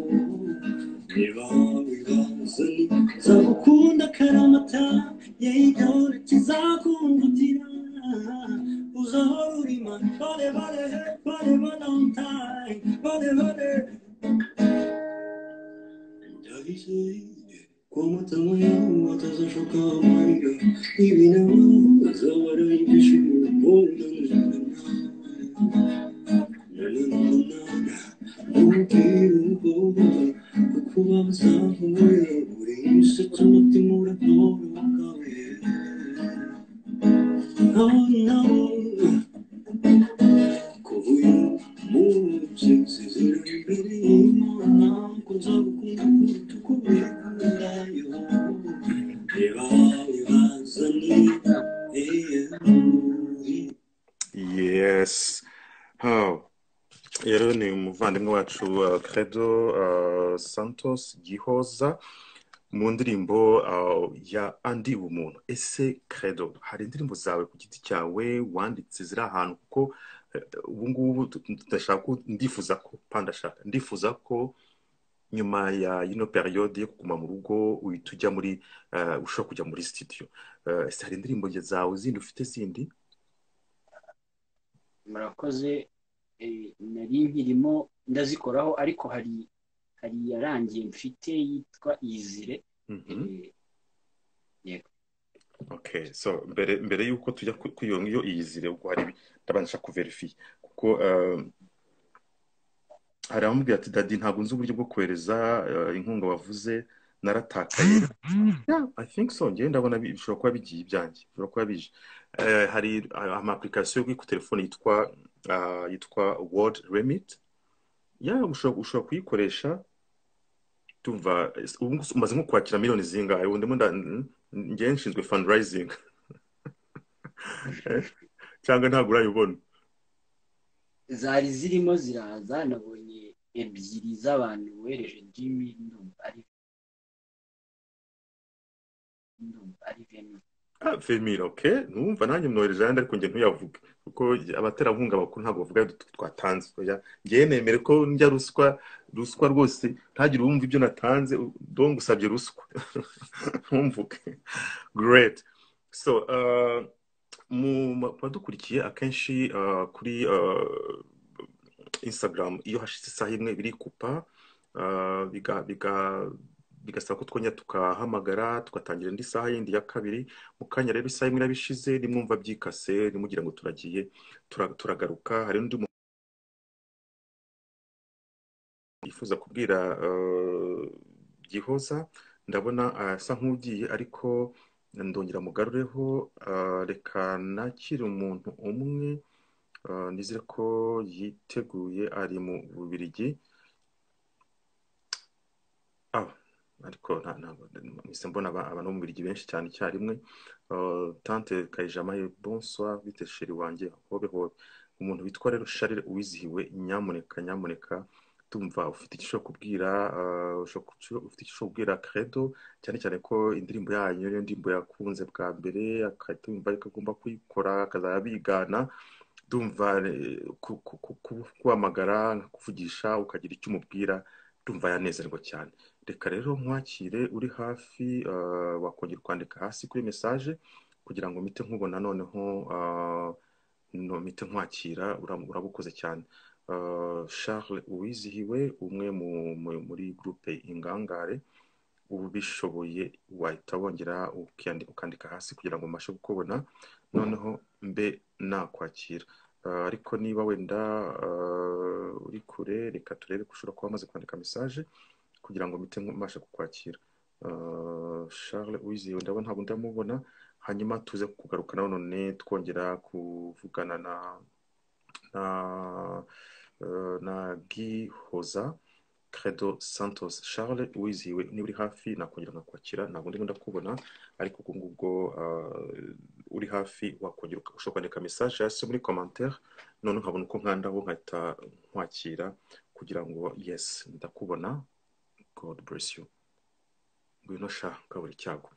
niba wibazani nzagukunda karamata yegona kizakundutira uzahora uri my vale valentine vale ndahize kwa matama yawe atazashoka amarira ibinaba azabara ibyishimo ntugire ubwoba kuko ubabaza oya buri usetse umutima urantoroka oh no kuva uyu munsi nsezeranye imbere y'Imana ko nzagukunda kuruta uko wikunda yo niba wibazani Yes. Oh. Rero ni umuvandimwe wacu Credo Santos GIHOZA mu ndirimbo ya andi umuntu. Ese Credo, hari indirimbo zawe ku giti cyawe wanditse ziri ahantu kuko ubu ngubu ndifuza ko nyuma ya ino periode yo kuguma mu rugo uhita ujya muri ushobora kujya muri studio. Ese hari indirimbo zawe zindi ufite zindi? murakoze. Nari nkirimo ndazikoraho ariko hari yarangiye mfite yitwa Izire. Yego. Okay, so mbere yuko tujya kuyongiyo Izire ubwo hari ndabanisha kuverify kuko hari amubwira ati dadi ntabwo nzi uburyo bwo kohereza inkunga wavuze naratakaye. Yeah, I think so. Ngiye ndabona bishobora kuba bigiye ibyanjye. Bishobora kuba bije. Hari ama application yo ku telefone yitwa Word Remit. Yeah, ushobora kuyikoresha. Tumva ubu umaze nko kwakira miliyoni zingahe ubundi ngiye nshinzwe fundraising. Cyangwa ntabwo urayibona? Zari zirimo ziraza, nabonye ebyiri z'abantu wereje Jimmy ari Femira, okay. Numva nanjye mwohereje ayandi ariko njye ntuyavuge kuko abaterankunga bakuru ntabwo bavuga twatanze. Ngiye nemere ko njya ruswa rwose ntagire uwumva ibyo natanze donc usabye ruswa. Ntumvuge. Great. So mu badukurikiye akenshi kuri Instagram iyo hashize isaha imwe birikupa bigasaba ko twongera tukahamagara tugatangira indi saha yindi ya kabiri. Mu kanya rero isaha imwe irabishize nimwumva byikase nimugira ngo turagiye turagaruka. Hari undi yifuza kubwira GIHOZA, ndabona asa nk'ugiye ariko ndongera mugarureho. Reka nakire umuntu umwe nizere ko yiteguye ari mu Bubiligi. Ariko mise mbona abantu mu Bubiligi benshi cyane icyarimwe. Tante Kayijama, bonsoir, bite sheri wanjye, hobe umuntu witwa rero Charles Uwizihiwe, nyamuneka tumva ufite icyo kubwira Credo, cyane cyane ko indirimbo yanyu niyo ndirimbo yakunze bwa mbere, akatumva ariko agomba kuyikora akazaya bigana. Ndumva kuhamagara kuvugisha ukagira icyo umubwira, ndumva yanezerwa cyane. Reka rero nkwakire uri hafi, wakongera kwandika hasi kuri message kugira ngo mite nkubona noneho mite nkwakira. Urabukoze cyane. Charles Uwizihiwe, umwe muri groupe Ingangare. Ubu bishoboye wahita wongera ukandika hasi kugira ngo mbashe kukubona noneho mbe nakwakira. Ariko niba wenda uri kure reka turebe ko ushobora kuba wamaze kwandika message kugira ngo mite mbashe kukwakira. Charles Uwizihiwe ndabona ntabwo ndamubona, hanyuma tuze kugaruka none twongera kuvugana na GIHOZA Credo Santos. Charles Uwizihiwe niba uri hafi nakongera nkakwakira, ntabwo ndimo ndakubona ariko ubwo uri hafi wakongera ushobora kwandika message hasi muri commentaire none nkabona uko nkandaho nkahita nkwakira kugira ngo yes ndakubona. God bless you. Ngwino sha kaburi cyago.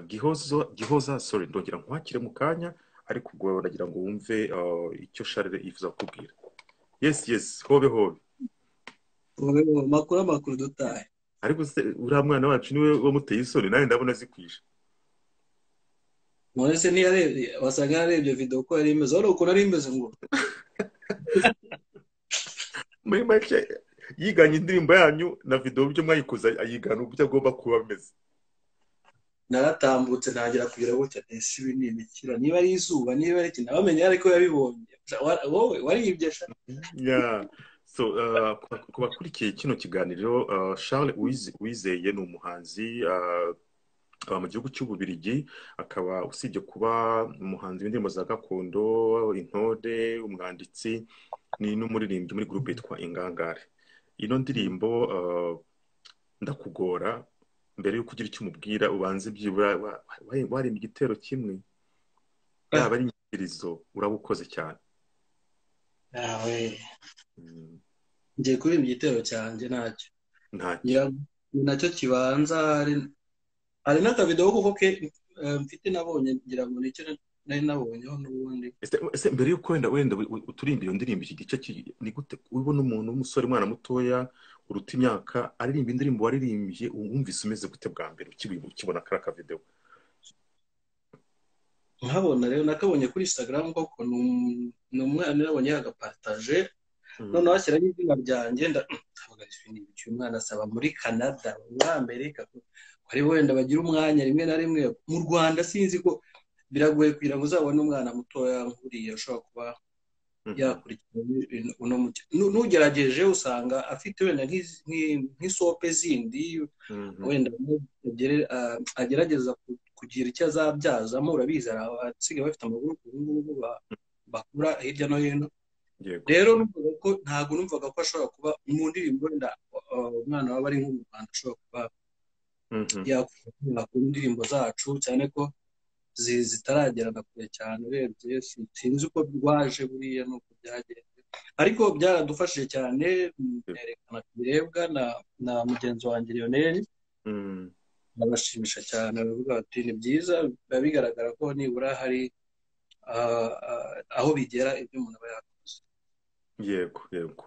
GIHOZA sorry, ndongera nkwakire mu kanya ariko ubwo nagira ngo wumve icyo Charles yifuza kukubwira. Yes hobe makuru dutahe. Ariko se uriya mwana wacu niwe wamuteye isoni, nawe ndabona zikwisha. None se niyarebye wasaga yarebye video ko yari imeze wari ukuntu ari imeze ngo muri make yiganye indirimbo yanyu na video byo mwayikoza ayigana uburyo agomba kuba ameze. naratambutse ntangira kugira gutya ese ibi ni imikira niba ari izuba niba ari kintu abamenye ariko yabibonye wowe waribye sha. Yeah. So kubakurikiye kino kiganiro, Charles Uwizeye ni umuhanzi aba mu gihugu cy'Ububiligi, akaba usibye kuba umuhanzi w'indirimbo za gakondo, intore, umwanditsi ni n'umuririmbyi muri groupe yitwa Ingangare. Ino ndirimbo ndakugora mbere yo kugira icyo umubwira ubanze byibura warimbye igitero kimwe. yaba ari inyikirizo urabukoze cyane. yawe Mm, ngiye kuririmba igitero cyanjye ntacyo ntacyo. ni nacyo kibanza hari n'akavidewo kuko mfite nabonye ngira ngo nicyo nari nabonyeho n'ubundi. Ese mbere yuko wenda uturimba iyo ndirimbo iki gice ni gute ubona umuntu w'umusore umwana mutoya uruta imyaka aririmba indirimbo waririmbye wumvise umeze gute bwa mbere ukibona kara kavidewo? nkabona rero nakabonye kuri Instagram koko ni umwana nabonye yagapartaje noneho ashyiraho izina ryanjye ndavuga uyu mwana asaba muri Canada muri Amerika wari wenda bagira umwanya rimwe na rimwe mu Rwanda sinzi ko biragoye kugira ngo uzabone umwana mutoya nkuriya ushobora kuba yakurikirana uno mucyo n'ugerageje usanga afite wenda nk'isope zindi wenda agerageza kugira icyo azabyazamo urabizi abasigaye bafite amaguru ubu ngubu bakura hirya no hino. Rero ntabwo numvaga ko ashobora kuba mu ndirimbo wenda umwana waba ari nko mu Rwanda ashobora kuba yakunda indirimbo zacu cyane ko zitaragera na kure cyane urebye sinzi uko rwaje buriya nuko byagenze ariko byaradufashije cyane nerekana birebwa na mugenzi wanjye Lionel nabashimisha cyane bavuga bati ni byiza biba bigaragara ko nibura hari aho bigera ibyo umuntu aba yakoze. Yego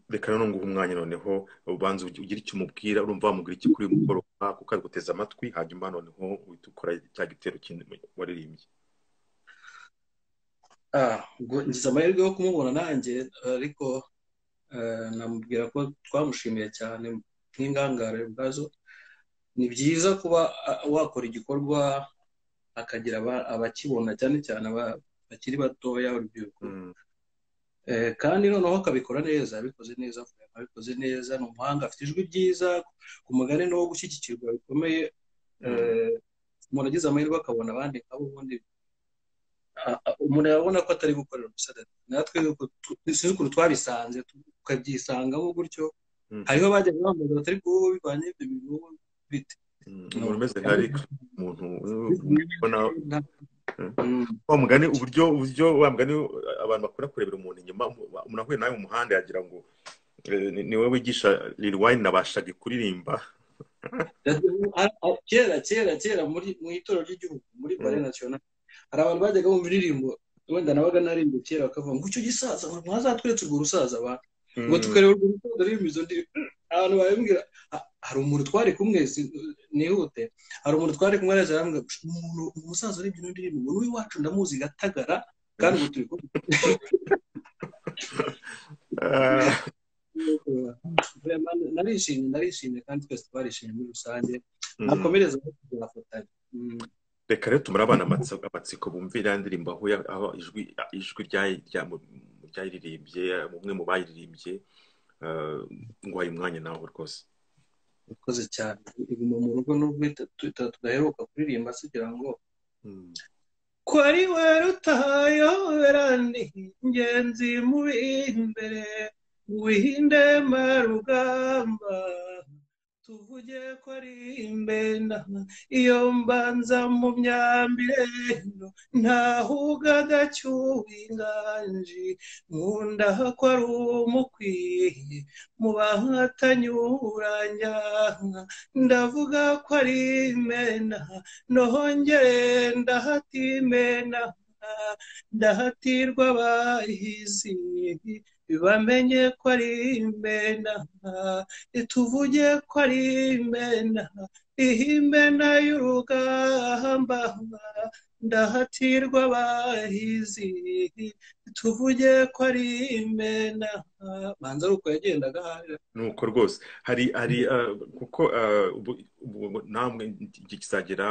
reka none nguha umwanya noneho ubanza ugira icyo umubwira urumva wamubwira iki kuri uyu mugoroba kuko ari guteza amatwi hanyuma noneho uhita ukora cya gitero kindi waririmbye. ngize amahirwe yo kumubona nanjye ariko namubwira ko twamushimiye cyane nk'ingangare ubwazo. Ni byiza kuba wakora igikorwa akagira abakibona cyane cyane bakiri batoya urubyiruko kandi noneho akabikora neza abikoze neza ni umuhanga afite ijwi ryiza ku mugani no gushyigikirwa bikomeye. Umuntu agize amahirwe akabona abandi nk'abo ubundi umuntu yabona ko atari gukorera ubusa natwe sinzi ukuntu twabisanze tukabyisangamo gutyo. Hariho bajyaga bambaza batari kuba bivanye ibyo bintu bite umuntu umeze nk'ari umuntu ubona wa mugani uburyo wa mugani abantu bakora kurebera umuntu inyuma umuntu ahuye nawe mu muhanda yagira ngo ni wowe wigisha Lil Wayne nabashaga kuririmba. kera mu itorero ry'igihugu muri Ballet National hari abantu bajyaga bumva indirimbo wenda nabaga narimba kera bakavuga ngo icyo gisaza mwazatweretse urwo rusaza ngo tukareba urwo rusaza ruririmba izo ndirimbo. Abantu bambwira hari umuntu twari kumwe nihute hari umuntu twari kumwe araza arambwira umusaza urebye ino ndirimbo ngo n'uyu wacu ndamuzi Gatagara kandi ubu turi kumwe. narishimye kandi twese twarishimye muri rusange nakomereza kuzafatanya. Reka rero tumara abana amatsiko bumvira indirimbo aho ijwi ryayiririmbye umwe mu bayiririmbye ngwaye umwanya nawe rwose. Ukoze cyane iguma mu rugo n'ubwo tudaheruka kuririmba sigira ngo ko ari we rutayoberani ingenzi mu imbere w'indema rugamba tuvuge ko ari imbena iyo mbanza mu myambire ntahuga gacyuwinganji nkunda ko ari umukwiye mu bahatanyuranya ndavuga ko ari imena nohongere ndahatimena ndahatirwa abahizi bamenye ko ari imena tuvuge ko ari imena ihimena y'urugamba ndahatirwa abahizi tuvuge ko ari imena. Banza ari uko yagendaga nuko rwose hari kuko namwe kizagera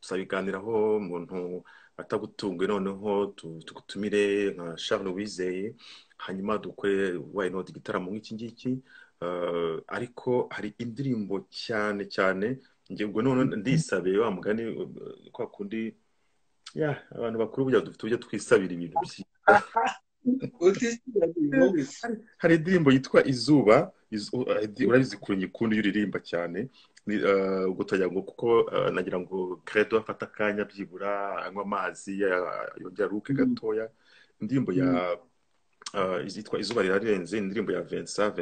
tuzabiganiraho umuntu atagutunge noneho tugutumire nka Charles Wizeye hanyuma dukore why not igitaramo nk'iki ngiki ariko hari indirimbo cyane ngiye ubwo none ndisabe wa mugani kwa kundi abantu bakuru bujya dufite ujya twisabira ibintu byiza hari indirimbo yitwa Izuba urabizi kuri nyikundi yuririmba cyane ubwo tujya ngo kuko nagira ngo Credo afata akanya byibura anywa amazi yongera ruke gatoya indirimbo ya izitwa Izuba rirarenze indirimbo ya Vincent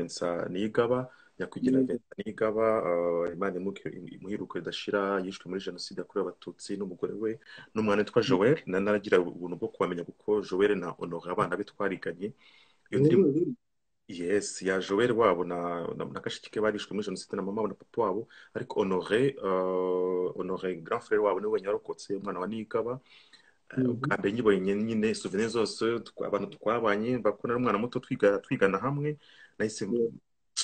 Niyigaba nyakwigira Vincent Niyigaba Imana imuhiruko idashira yishwe muri jenoside yakorewe abatutsi n'umugore we n'umwana witwa Joel naragira ubuntu bwo kubamenya kuko Joel na Honore abana be twariganye iyo ndirimbo yes ya Joel wabo na kashiki ke barishwe muri jenoside na mama na papa wabo ariko Honore grand frère wabo niwe nyarokotse umwana wa Niyigaba ubwambe nyibonye nyine souvenir zose abantu twabanye bakona n'umwana muto twigana hamwe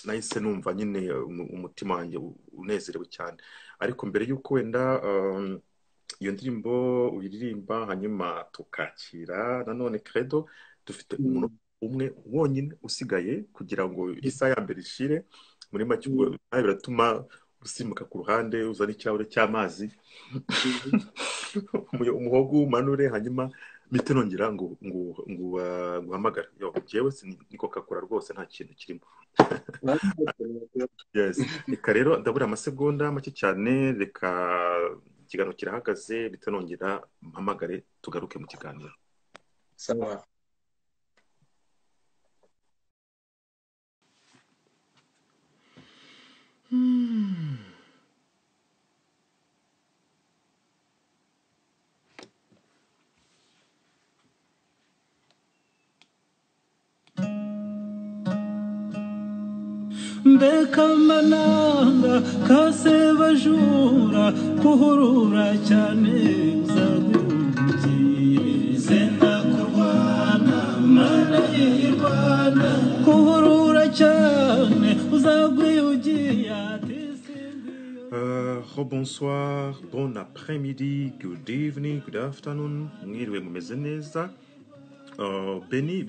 nahise numva nyine umutima wanjye unezerewe cyane ariko mbere y'uko wenda iyo ndirimbo uyiririmba hanyuma tukakira nanone Credo dufite umuntu umwe wonyine usigaye kugira ngo isaha ya mbere ishire muri make biratuma usimbuka ku ruhande uzana ikirahure cy'amazi umuhogo umanure hanyuma mite nongera ngo guhamagara jewe niko kakora rwose nta kintu kirimo yes reka rero ndabura amasegonda make cyane reka ikiganiro kirahagaze bite nongera mpamagare tugaruke mu kiganiro sawa mbeka mananga kase bajura kuhurura cyane uzagurukiye zenda kurwana mana y'irwana kuhurura cyane uzagwiyugiye bonsoir, bon après-midi, good evening, good afternoon. Mwiriwe mumeze neza. Beni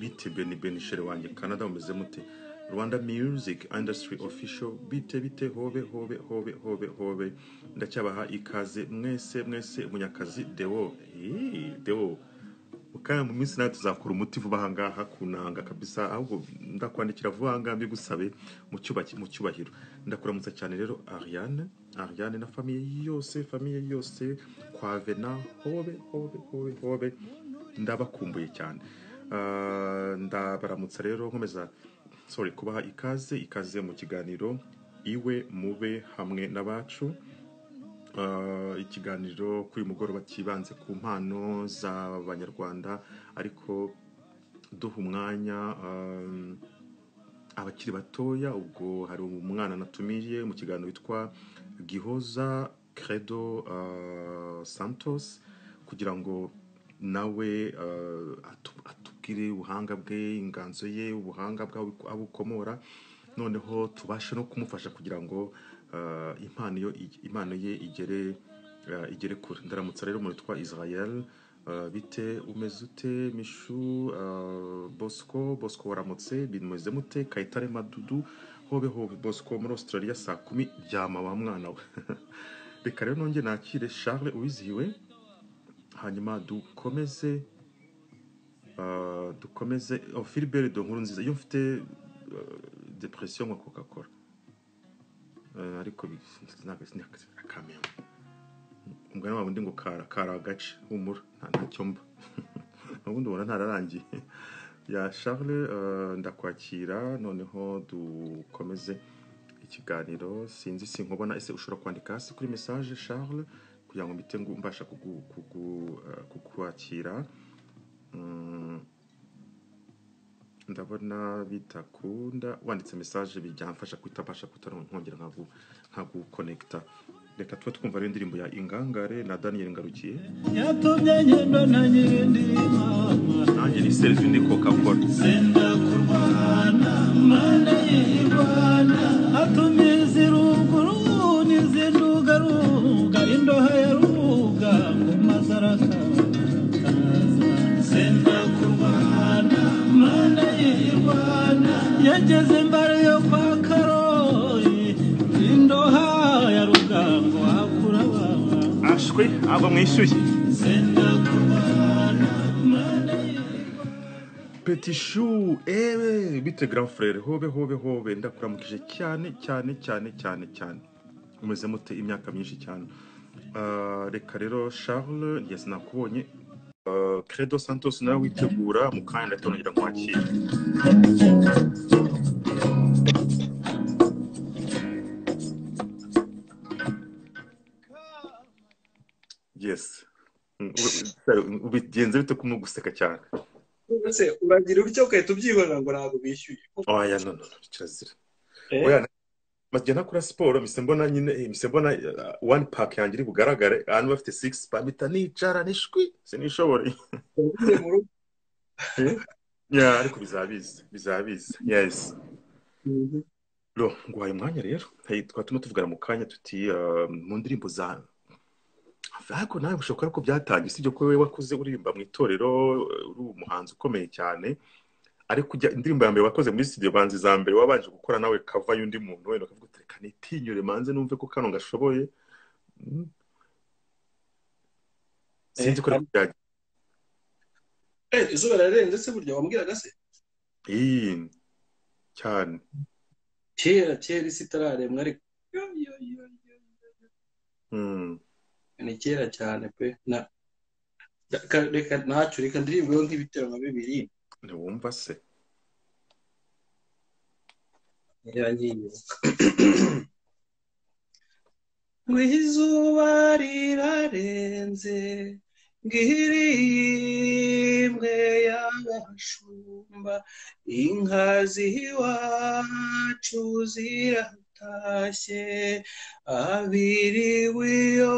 Beni shere wanjye Canada mumeze mute? Rwanda Music Industry Official bite hobe ndacyabaha ikaze mwese munyakazi Deo ukaya mu minsi nayo tuzakora umuti vuba hangaha kunanga kabisa ahubwo ndakwandikira vuba hangaha mbigusabe mu cyubahiro ndakuramutsa cyane rero Ariane na famille yose kwa Vena hobe ndabakumbuye cyane ndabaramutsa rero nkomeza kubaha ikaze mu kiganiro iwe mube hamwe n'abacu ikiganiro kuri mugoroba kibanze ku mpano z'abanyarwanda ariko duha umwanya abakiri batoya ubwo hari umwana natumiye mu kiganiro witwa GIHOZA Credo Santos kugira ngo nawe atubwire ubuhanga bwe inganzo ye ubuhanga bwawe abukomora noneho tubashe no kumufasha kugira ngo impano ye igere kure ndaramutsa rero umuntu witwa Israel bite umeze ute Mishu Bosco waramutse bimeze mute Kayitare Madudu hobe Bosco muri Australia saa 10 ryama wa mwana we reka rero nonge nakire Charles uwizihiwe hanyuma dukomeze Philbert de nkuru nziza iyo mfite depression nka Coca-Cola ariko akamenya umugani wabo ndi ngo kara agace humura ntacyo mba ubundi ubona ntararangiye ya Charles ndakwakira noneho dukomeze ikiganiro sinzi sinkubona ese ushobora kwandika hasi kuri message Charles kugira ngo mbite mbasha kukwakira ndabona bitakunda wanditse message bijyamfasha kwitabasha kutaronkongera nkaguconnecta reka tuba twumva rero indirimbo ya Ingangare na Daniel Ngarukiye yatumye ngendo na nyirindi nanjye ni Selvini Coca-Cola senda kurwana mana y'irwana atumiza iruguru n'izindugaruga indoha ya ruga ngo mazaraka senda kurwana mana y'irwana yageze mbare yo kwa Karoli indoha ya ruga ngo hakura baba ashwe aba mwishyuye Petit chou, bite grand frère, hobe, ndakuramukije cyane. Umeze mute imyaka myinshi cyane. Reka rero Charles, yes nakubonye. Credo Santos nawe witegura mu kanya ndatongira kwakira. Yes. Ubigenze bite kumwe guseka cyane. Ese uragira utyo ukahita ubyibona ngo ntabwo bishyuye. Oya no kirazira. Oya majyana kuri siporo mise mbona one pack yanjye iri bugaragare ahantu bafite 6 pamita nicara nishwi sinishobore. Ya ariko bizabiza. Yes. Lo ngwaye umwanya rero. Twatuma tuvugana mu kanya tuti mu ndirimbo za Ariko nawe ushobora ko byatangiye sibyo ko wewe wakuze uririmba mu itorero uri umuhanzi ukomeye cyane ariko indirimbo ya mbere wakoze muri studio banzi za mbere wabanje gukora nawe kava y'undi muntu wenda ukavuga uti reka nitinyure manze numve ko kano gashoboye sinzi ko byagiye izuba rirarenze se burya wambwiraga se cyane kera isi itararemwa ariko ni kera cyane pe reka ntacyo reka ndirimbeho nk'ibitero nka bibiri ntiwumva se ngo izuba rirarenze ngirimbwe y'abashumba inka z'iwacu ziratashye abiriwe iyo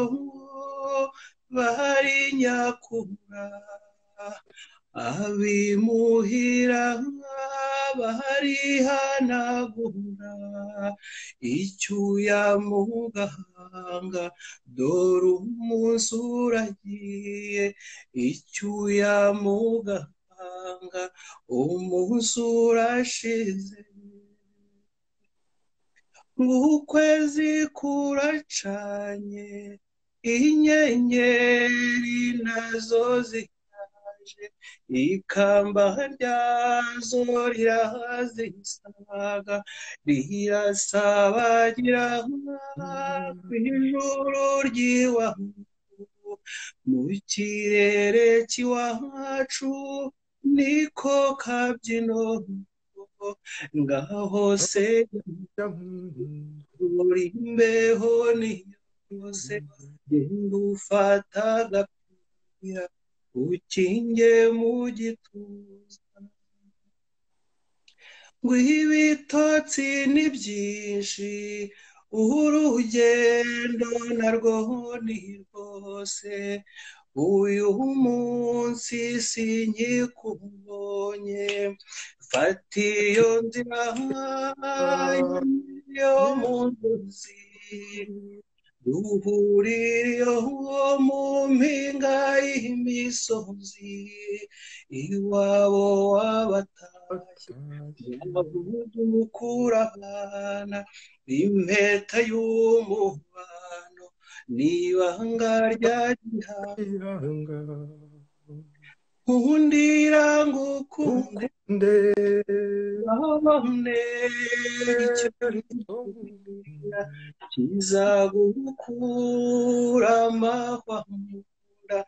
bari nyakura abimuhira bari hanagura icyuya mu gahanga dore umunsi uragiye icyuya mu gahanga umunsi urashize ukwezi kuracanye inyenyeri nazo ziraje ikamba ryazo rirazisaga rirasabagira kw'ijuru ry'iwacu mu kirere cy'iwacu niko kabyino ngaho se uri imbeho ni yose genda ufata agapira ukinge mu gituza ngo ibitotsi ni byinshi urugendo narwo ni rwose uyu munsi sinkikubonye fata iyo nzira yo mu nzozi duhurire mu mpinga y'imisozi iwabo w'abatashye yabuze umukurabana impeta y'umubano n'ibanga rya gihanga nkundira ngukunde babone kizagukura amahwa munda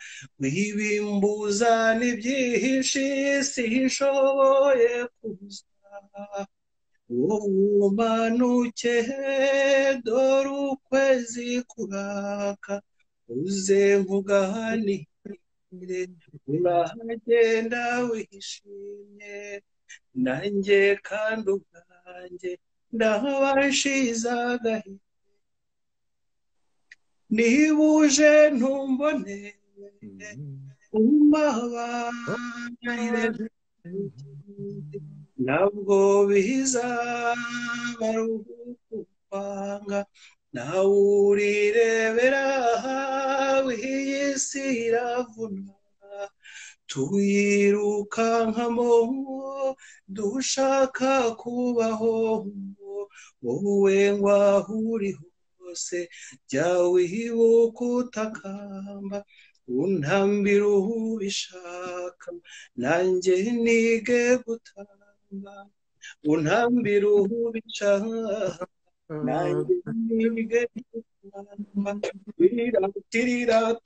wibimbuza n'ibyinshi sinshoboye kuza umanuke dore ukwezi kuraka uze nkuganire urahagenda wishimye nanjye kandi ubwanjye ndabashize agahinda niba uje ntumbone umbabarire ntabwo bizaba ukwanga nawe urirebera iyi si iravuna tuyirukankamo dushaka kubaho wowe ngwaho uri hose jya wibuka utakamba untambira ubishaka uzamuka nanjye nige gutamba untambira ubica nanjye nige gutamba tirira tirira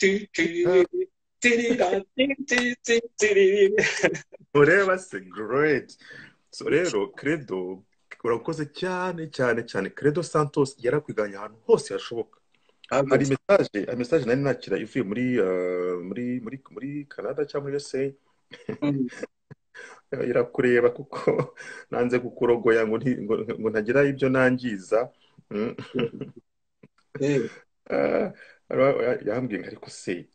tirira ureba se great. So rero Credo urakoze cyane cyane cyane. Credo Santos yarakwiganye ahantu hose hashoboka. Hari message nari nakira ivuye muri Canada cyangwa muri USA. Irakureba kuko nanze kukurogoya ngo ntagira ibyo nangiza. Yambwiye ariko se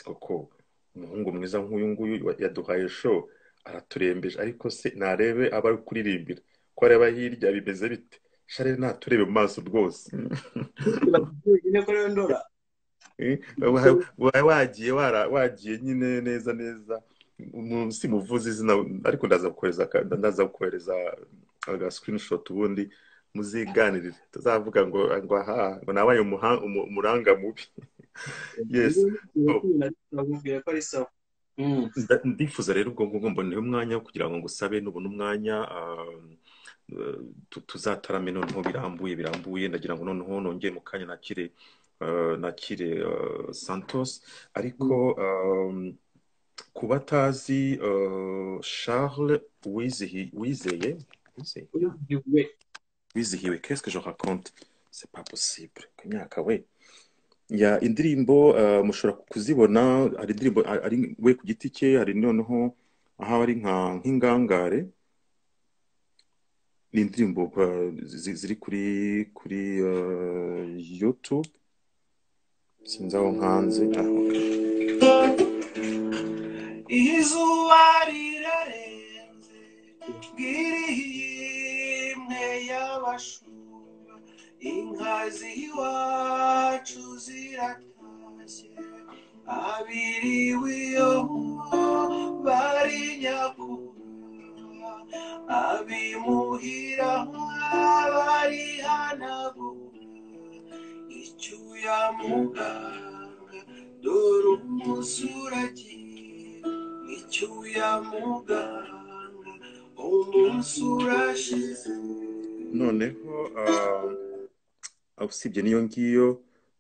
koko umuhungu mwiza nk'uyu nguyu yaduhaye show araturembeje, ariko se narebe aba kuririmbira ko areba hirya bimeze bite. Share naturebe mu maso rwose. Wagiye nyine neza umunsi muvuze izina, ariko ndaza gukohereza aga screenshot ubundi muziganirire tuzavuga ngo aha ngo nabaye umuranga mubi. Yes. Ndifuza rero ubwo mboneye umwanya kugira ngo ngusabe nubona umwanya tuzatarame noneho birambuye ndagira ngo noneho nongeye mu kanya nakire Santos, ariko ku batazi Charles Wizihiwe, qu'est-ce que je raconte? C'est pas possible. Imyaka we ya indirimbo mushobora kuzibona, hari indirimbo ari we ku giti cye, hari noneho aho ari nk'ingangare. Ni indirimbo ziri kuri YouTube sinzi aho nkanze. Izuba rirarenze bw'irihimwe y'abashumba, inka z'iwacu ziratashye, abiriwe iyo bari nyakura, abimuhira bari hanagura, icyuya muganga dore umusuragiye, icyuya muganga umunsi urashize. Noneho usibye niyo ngiyo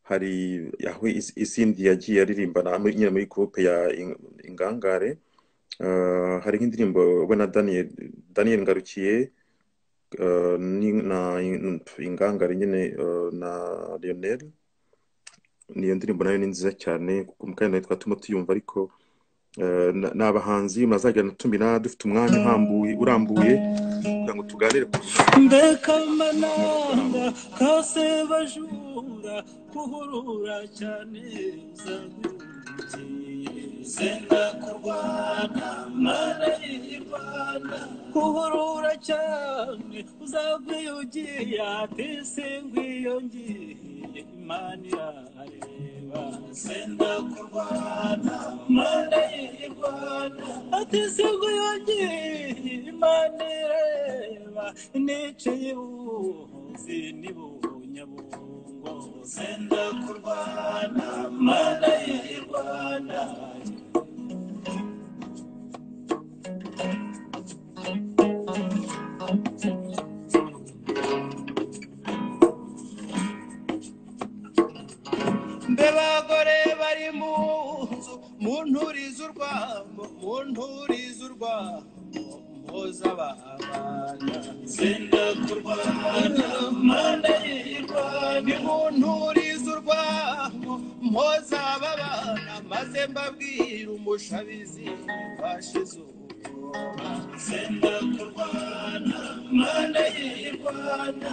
hari yawe izindi yagiye aririmbana nyine muri groupe ya ingangare. Hari nk'indirimbo we na Daniel Ngarukiye na ingangare nyine na Lionel. Niyo ndirimbo nayo ni nziza cyane kuko mukanya nayo twatuma tuyumva, ariko n'abahanzi mazajya tumira dufite umwanya urambuye kugira ngo tuganire ku mbeka mananga kase bajura kuhurura cyane uzagukiye senda kurwana mana y'Imana kuhurura cyane uzagwiyugiye atese ngwiyongiye Imana irareba senda kurwana mana y'Imana atese ngwiyongiye Imana irareba niciye ubuhunzi n'ibunyabungo senda kurwana mana y'Imana. Mbebagore bari mu nzu munturiza urwamo mpoza abana senda kurwana mana y'Imana munturiza urwamo mpoza abana maze mbabwira umushabizi washize ubwoba senda kurwana mana y'Imana.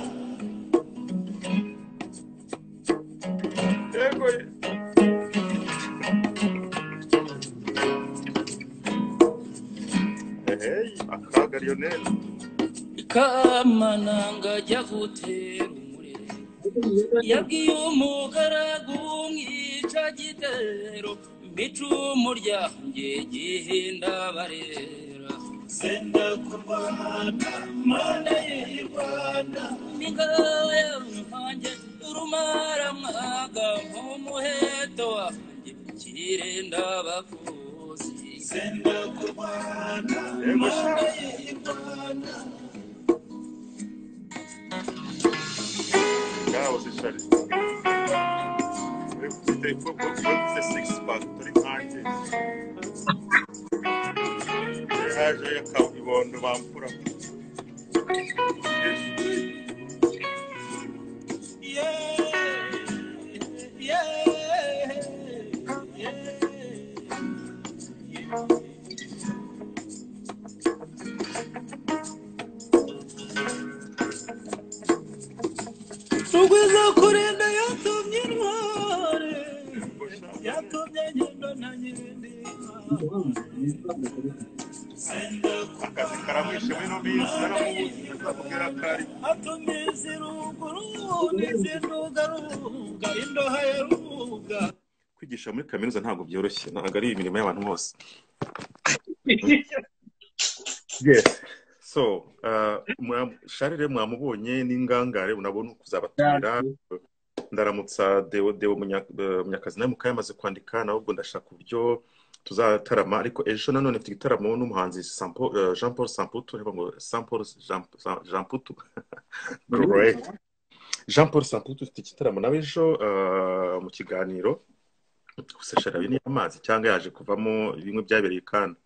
akaga Lionel kamananga jya gutera umurere yabwiye umugaragu umwica gitero mbicumu ryanjye gihinda barera senda kurwana mana y'Imana n'ingaya ruhange urumara mwaga nk'umuheto wanjye kirenda bapfuye umuyobozi senda kurwana imana y'Imana ngaho zishari ufite six pack turi hanze haje yakabibondo bampura Rugwiza kurinda yatumye intware yatumye ngendo na nyirindi akazi karamwishe wino minsi naramubuze nzakubwira kari atumye ziruguru n'izirugaruga indoha ya ruga kwigisha muri kaminuza ntabwo byoroshye ntabwo ari imirimo y'abantu bose yes so sharire mwamubonye n'ingangare unabona kuzabatumira ndaramutsa Deo Munyakazi nawe mukayamaze kwandika nawe ubwo ndashaka uburyo tuzatarama ariko ejo nanone mfite igitaramo n'umuhanzi Jean Paul Samputu great Jean Paul Samputu ufite igitaramo nawe ejo mu kiganiro gusa sharabi ni amazi cyangwa yaje kuvamo bimwe byabereye kandi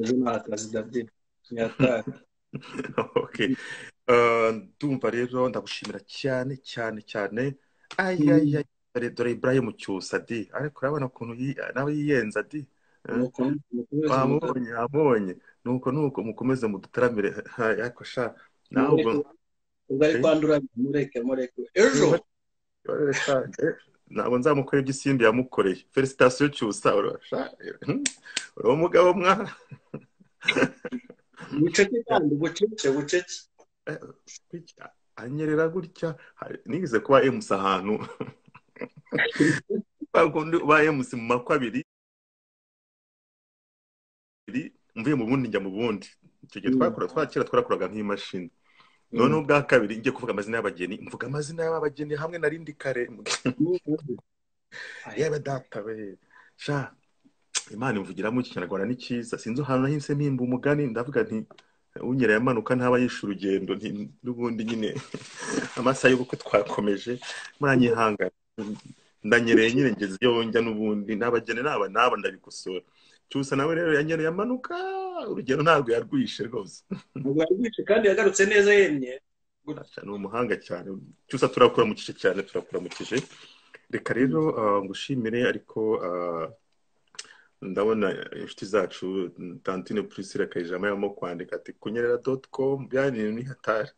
ejo n'akazi David nyatari okay ndumva rero ndagushimira cyane cyane cyane ayaya dore Ibrahim Cyusa di ariko urabona ukuntu nawe yiyenza di abonye nuko mukomeze mudutaramire ariko sha nawe ubwo ari kwandura mureke ejo ntabwo nzamukora iby'isimbi yamukoreye felicitation Cyusa urasha uri umugabo mwa bucece kandi bucece anyerera gutya nigize kuba MC ahantu bakundi ba MC mu makwabiri mvuye mu bundi njya mu bundi icyo gihe twakoraga nk'imashini none ubwa kabiri ngiye kuvuga amazina y'abageni mvuga amazina y'abageni hamwe narindi kare yaba data we sha Imana imvugiramo ikinyarwanda ni cyiza sinzi ahantu nahise mpimba umugani ndavuga nti unyereye amanuka ntaba yishe urugendo n'ubundi nyine amasaha y'ubukwe twakomeje muranyihanga ndanyereye nyine ngeze iyo njya n'ubundi n'abageni naba ndabikosora Cyusa nawe rero yanyereye amanuka urugendo ntabwo yarwishe rwose kandi yagarutse neza yemye ni umuhanga cyane Cyusa turakuramukije cyane turakuramukije reka rero ngushimire ariko ndabona inshuti zacu Tantine Priscilla Kayijama yamo kwandika ati kunyerera.com byani ni hatari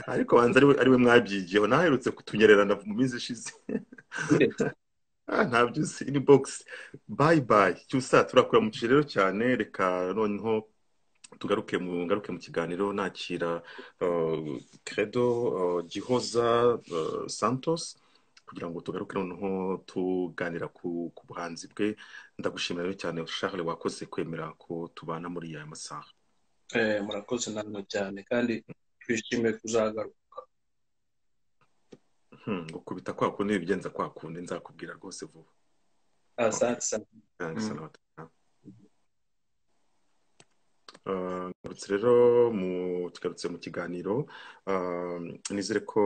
ariko banza ari we mwabyigiyeho naherutse kutunyererana mu minsi ishize ntabyo uzi inbox bye Cyusa turakuramukije rero cyane reka noneho tugaruke mu kiganiro nakira Credo GIHOZA Santos kugira ngo tugaruke noneho tuganira ku buhanzi bwe ndagushimira rero cyane Charles wakoze kwemera ko tubana muri aya masaha murakoze namwe cyane kandi twishimiye kuzagaruka gukubita kwa kundi bigenza kwa kundi nzakubwira rwose vuba rero tugarutse mu kiganiro nizere ko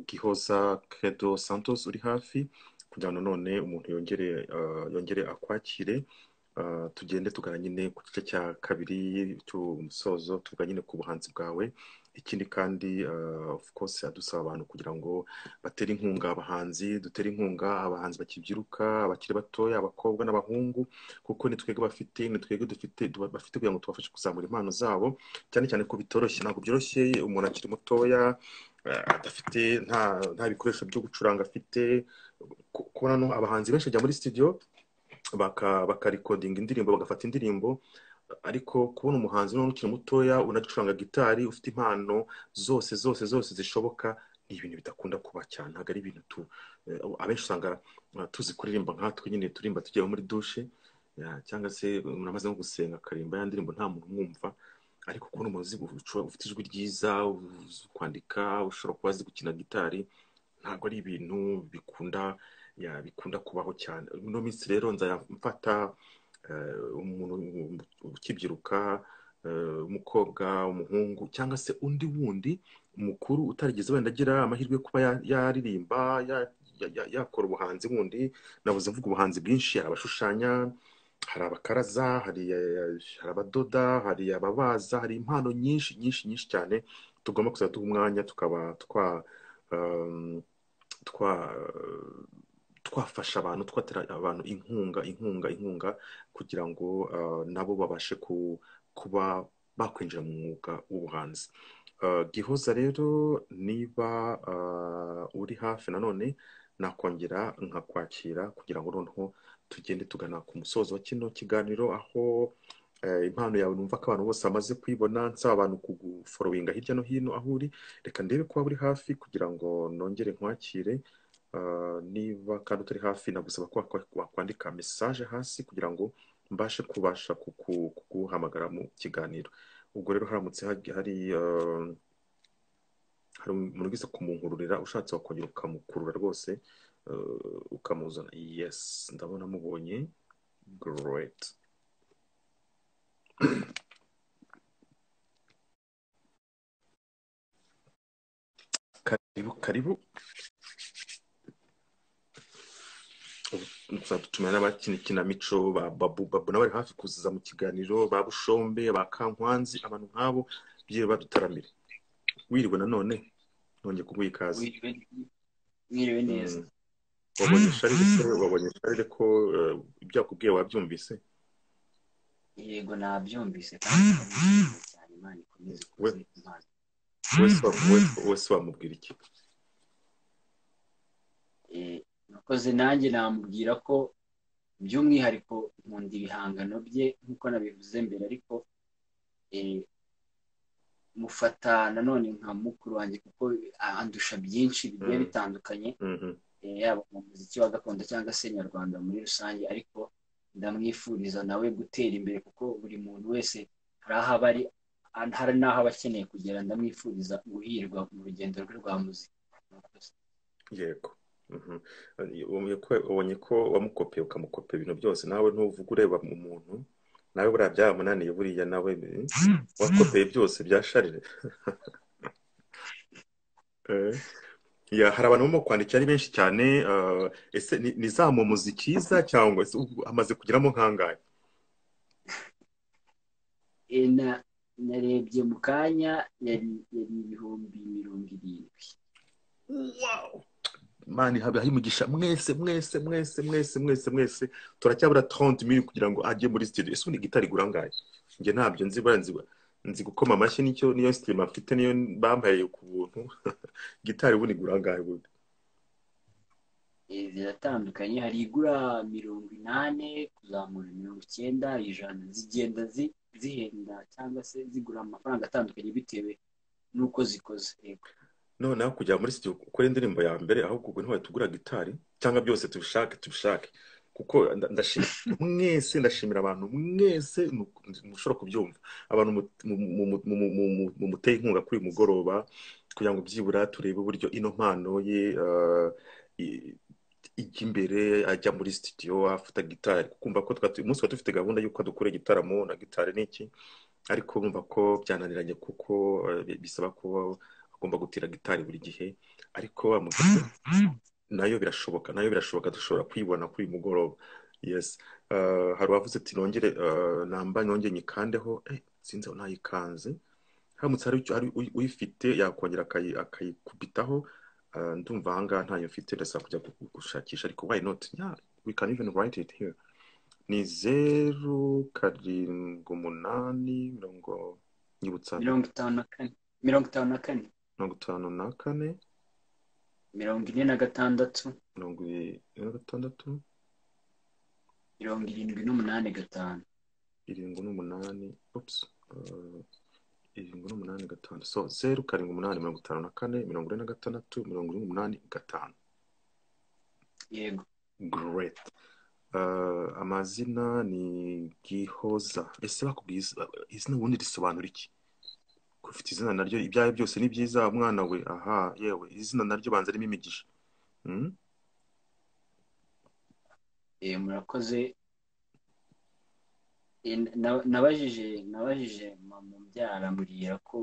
GIHOZA Credo Santos uri hafi kugira ngo none umuntu yongere akwakire tugende tugana nyine ku gice cya kabiri cy'umusozo tuvuga nyine ku buhanzi bwawe ikindi kandi of course adusaba abantu kugira ngo batere inkunga abahanzi dutere inkunga abahanzi bakibyiruka abakiri batoya abakobwa n'abahungu kuko ni twebwe bafite kugira ngo tubafashe kuzamura impano zabo cyane ko bitoroshye ntabwo byoroshye umuntu akiri mutoya adafite nta bikoresho byo gucuranga afite kubona no abahanzi benshi bajya muri studio bakarekodinga indirimbo bagafata indirimbo ariko kubona umuhanzi none ukiri mutoya unacuranga gitari ufite impano zose zishoboka ni ibintu bidakunda kuba cyane ntabwo ari ibintu abenshi usanga tuzi kuririmba nkatwe nyine turimba tugiye muri dushe cyangwa se umuntu amaze nko gusenga akarimba ya ndirimbo nta muntu umwumva ariko kubona umuzi ufite ijwi ryiza kwandika ushobora kuba azi gukina gitari ntabwo ari ibintu bikunda kubaho cyane no minsi rero nzamfata umuntu ukibyiruka, umukobwa, umuhungu cyangwa se undi wundi mukuru utarigeze wenda agira amahirwe yo kuba yaririmba, yakora ubuhanzi bundi. Nabuze mvuga ubuhanzi bwinshi, hari abashushanya, hari abakaraza, hari abadoda, hari ababaza, hari impano nyinshi nyinshi nyinshi cyane tugomba kuzajya duha umwanya tukaba twafasha abantu, twatera abantu inkunga kugira ngo nabo babashe kuba bakwinjira mu mwuga w'ubuhanzi. Gihoza rero, niba uri hafi nanone nakongera nkakwakira kugira ngo noneho tugende tugana ku musozo wa kino kiganiro, aho impano yawe numva ko abantu bose bamaze kuyibona. Nsaba abantu kuguforowinga hirya no hino aho uri. Reka ndebe ko waba uri hafi kugira ngo nongere nkwakire. Niba kandi utari hafi, nagusaba ko wakwandika message hasi kugira ngo mbashe kubasha kuguhamagara mu kiganiro. Ubwo rero haramutse hari umuntu ugize kumunkururira, ushatse wakongera ukamukurura rwose, ukamuzana. Yes, ndabona mubonye. Great. Karibu. Tumenya n'abakina ikinamico, babu n'abari hafi kuziza mu kiganiro, ba Bushombe, ba Kankwanzi, abantu nk'abo byiwe badutaramire. Wiriwe nanone, nongeye kuguha ikaze. Mwiriwe neza. Wabonye Charles ko ibyo yakubwiye wabyumvise? Yego, nabyumvise kandi cyane. Imana ikomeze kuze impano. Wese wamubwira iki? Nakoze nanjye namubwira ko by'umwihariko nkunda ibihangano bye nk'uko nabivuze mbere, ariko mufata nanone nka mukuru wanjye kuko andusha byinshi bigiye bitandukanye, yaba mu muziki wa gakondo cyangwa se nyarwanda muri rusange. Ariko ndamwifuriza nawe gutera imbere kuko buri muntu wese hari aho aba ari, hari n'aho aba akeneye kugera. Ndamwifuriza guhirwa mu rugendo rwe rwa muzika. Yego. Ubonye ko wamukopeye ukamukopera ibintu byose. Nawe ntuvuga ureba mu muntu, nawe buriya byamunaniye, buriya nawe wakopeye byose bya Charles. Hari abantu barimo kwandikira ari benshi cyane. Ese ni za mu muzikiza cyangwa amaze kugeramo nkangahe? Narebye mu kanya yari 70,000. Wow! Mani habaho umugisha mwese turacyabura 30,000 kugira ngo ajye muri studio. Ese undi gitari igura angahe? Nge ntabyo nzi gukoma amashyi, niyo stream afite, niyo bambaye ku buntu. Gitari ubundi igura angahe bundi? Ziratandukanye, hari igura 80 kuzamura 90, 100, zigenda zihenda cyangwa se zigura amafaranga atandukanye bitewe n'uko zikoze. Yego. Noneho kujya muri studio ukora indirimbo ya mbere, ahubwo ubwo ntiwaye tugura gitari cyangwa byose tubishake kuko ndashimira abantu mwese mushobora kubyumva, abantu mu muteye inkunga kuri mugoroba kugira ngo byibura turebe uburyo ino mpano ye ijya imbere, ajya muri studio afata gitari. Kumva ko umunsi wa dufite gahunda y'uko dukora igitaramo na gitari n'iki, ariko bumva ko byananiranye kuko bisaba ko agomba gutira gitari buri gihe. Ariko nayo birashoboka dushobora kwibona kuri mugoroba. Yes. Hari wavuze ati nongere nongeye nyikandeho, sinzi aho nayikanze. Haramutse hari uyifite yakongera akayikubitaho. Ndumva ahangaha ntayo mfite, ndasaba kujya gushakisha, ariko why not? Yeah, we can even write it here. Ni 078 nyibutsa 54 54 46 76 78 78. Oops. 785. So 078 54 46 Yego. Great. Amazina ni Gihoza. Ese bakubwiye izina ubundi risobanura iki? Ufite izina naryo ibyaye byose ni byiza umwana we. Aha, yewe izina naryo banza ririmo imigisha. Murakoze. nabajije mama umbyara ambwira ko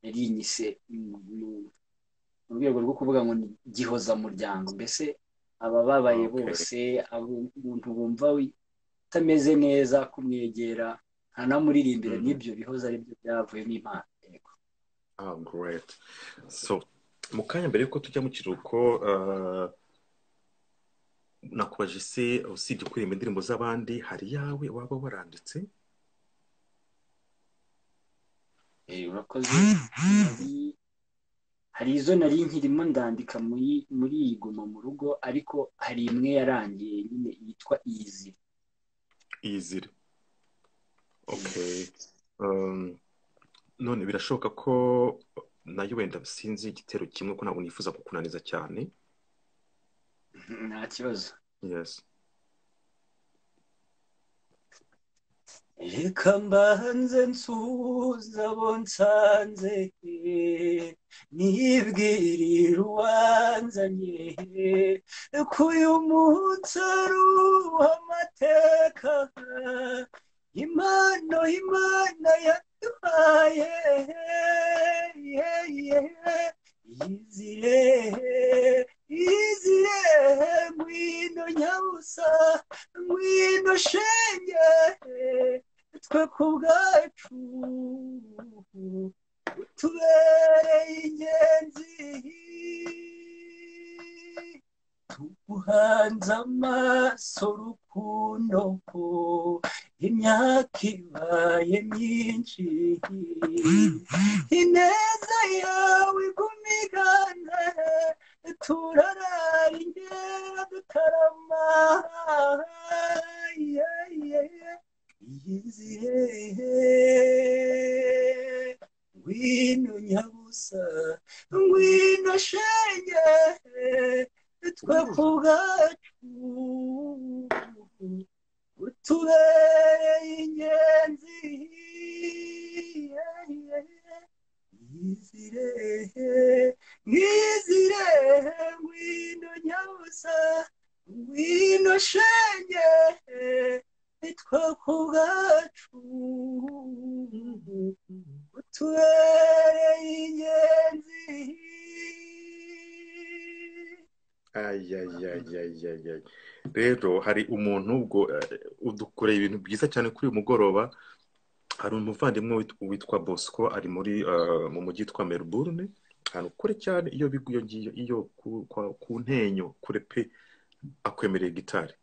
yarinyise mu rwego rwo kuvuga ngo ni gihoza muryango, mbese abababaye bose, umuntu wumva utameze neza kumwegera nkanamuririmbira n'ibyo bihoza aribyo byavuyemo impano. Great. So mu kanya mbere yuko tujya mu kiruhuko nakubaje se usibye kuririmba indirimbo z'abandi hari yawe waba waranditse? Urakoze. Hari izo nari nkirimo ndandika muri iyi guma mu rugo, ariko hari imwe yarangiye nyine yitwa Izire. Izire. Okay. None birashoboka ko nayo wenda sinzi igitero kimwe ko ntabwo nifuza kukunaniza cyane. Nta kibazo. Yes. Reka mbanze nsuhuza abo nsanze, nibwirire uwanzanye, ko uyu munsi ari uw'amateka, Imana yaduhaye. Izire ngwino nyabusa, ngwino shenge, twe ku bwacu utubereye ingenzi, tuguhanze amaso rukundo, imyaka ibaye myinshi, ineza yawe igumigane, turarara ingera dutarama. Izire ngwino nyabusa, ngwino shenge, twe ku bwacu utubereye ingenzi. Izire ngwino nyabusa, ngwino shenge, twe ku bwacu utubereye ingenzi. Rero hari umuntu ubwo udukoreye ibintu byiza cyane kuri uyu mugoroba. Hari umuvandimwe witwa Bosco, ari mu mujyi witwa Melbourne, ahantu kure cyane. Iyo biguye ngiyo, iyo ku ntenyo kure pe, akwemereye gitari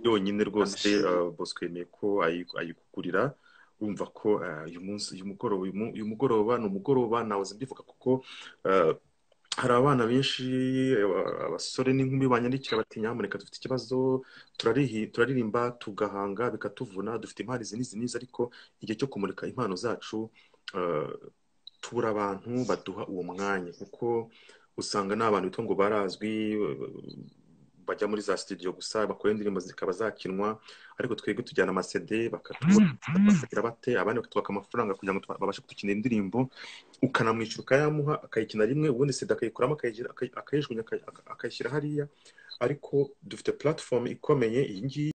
yonyine rwose. Bosco yemeye ko ayikugurira. Urumva ko uyu mugoroba ni umugoroba nawuze mbivuga, kuko hari abana benshi, abasore n'inkumi banyandikira bati nyamuneka dufite ikibazo, turaririmba tugahanga bikatuvuna, dufite impano izi n'izi, ariko igihe cyo kumurika impano zacu tubura abantu baduha uwo mwanya, kuko usanga n'abantu bitwa ngo barazwi, bajya muri za studio gusa bakora indirimbo zikaba zakinwa, ariko twebwe tujyana amasede bakagira bate, abandi bakatwaka amafaranga kugira ngo babashe kudukinira indirimbo, ukanamwishyura ukayamuha akayikina rimwe, ubundi sede akayikuramo akayijugunya akayishyira hariya. Ariko dufite platform ikomeye iyi ngiyi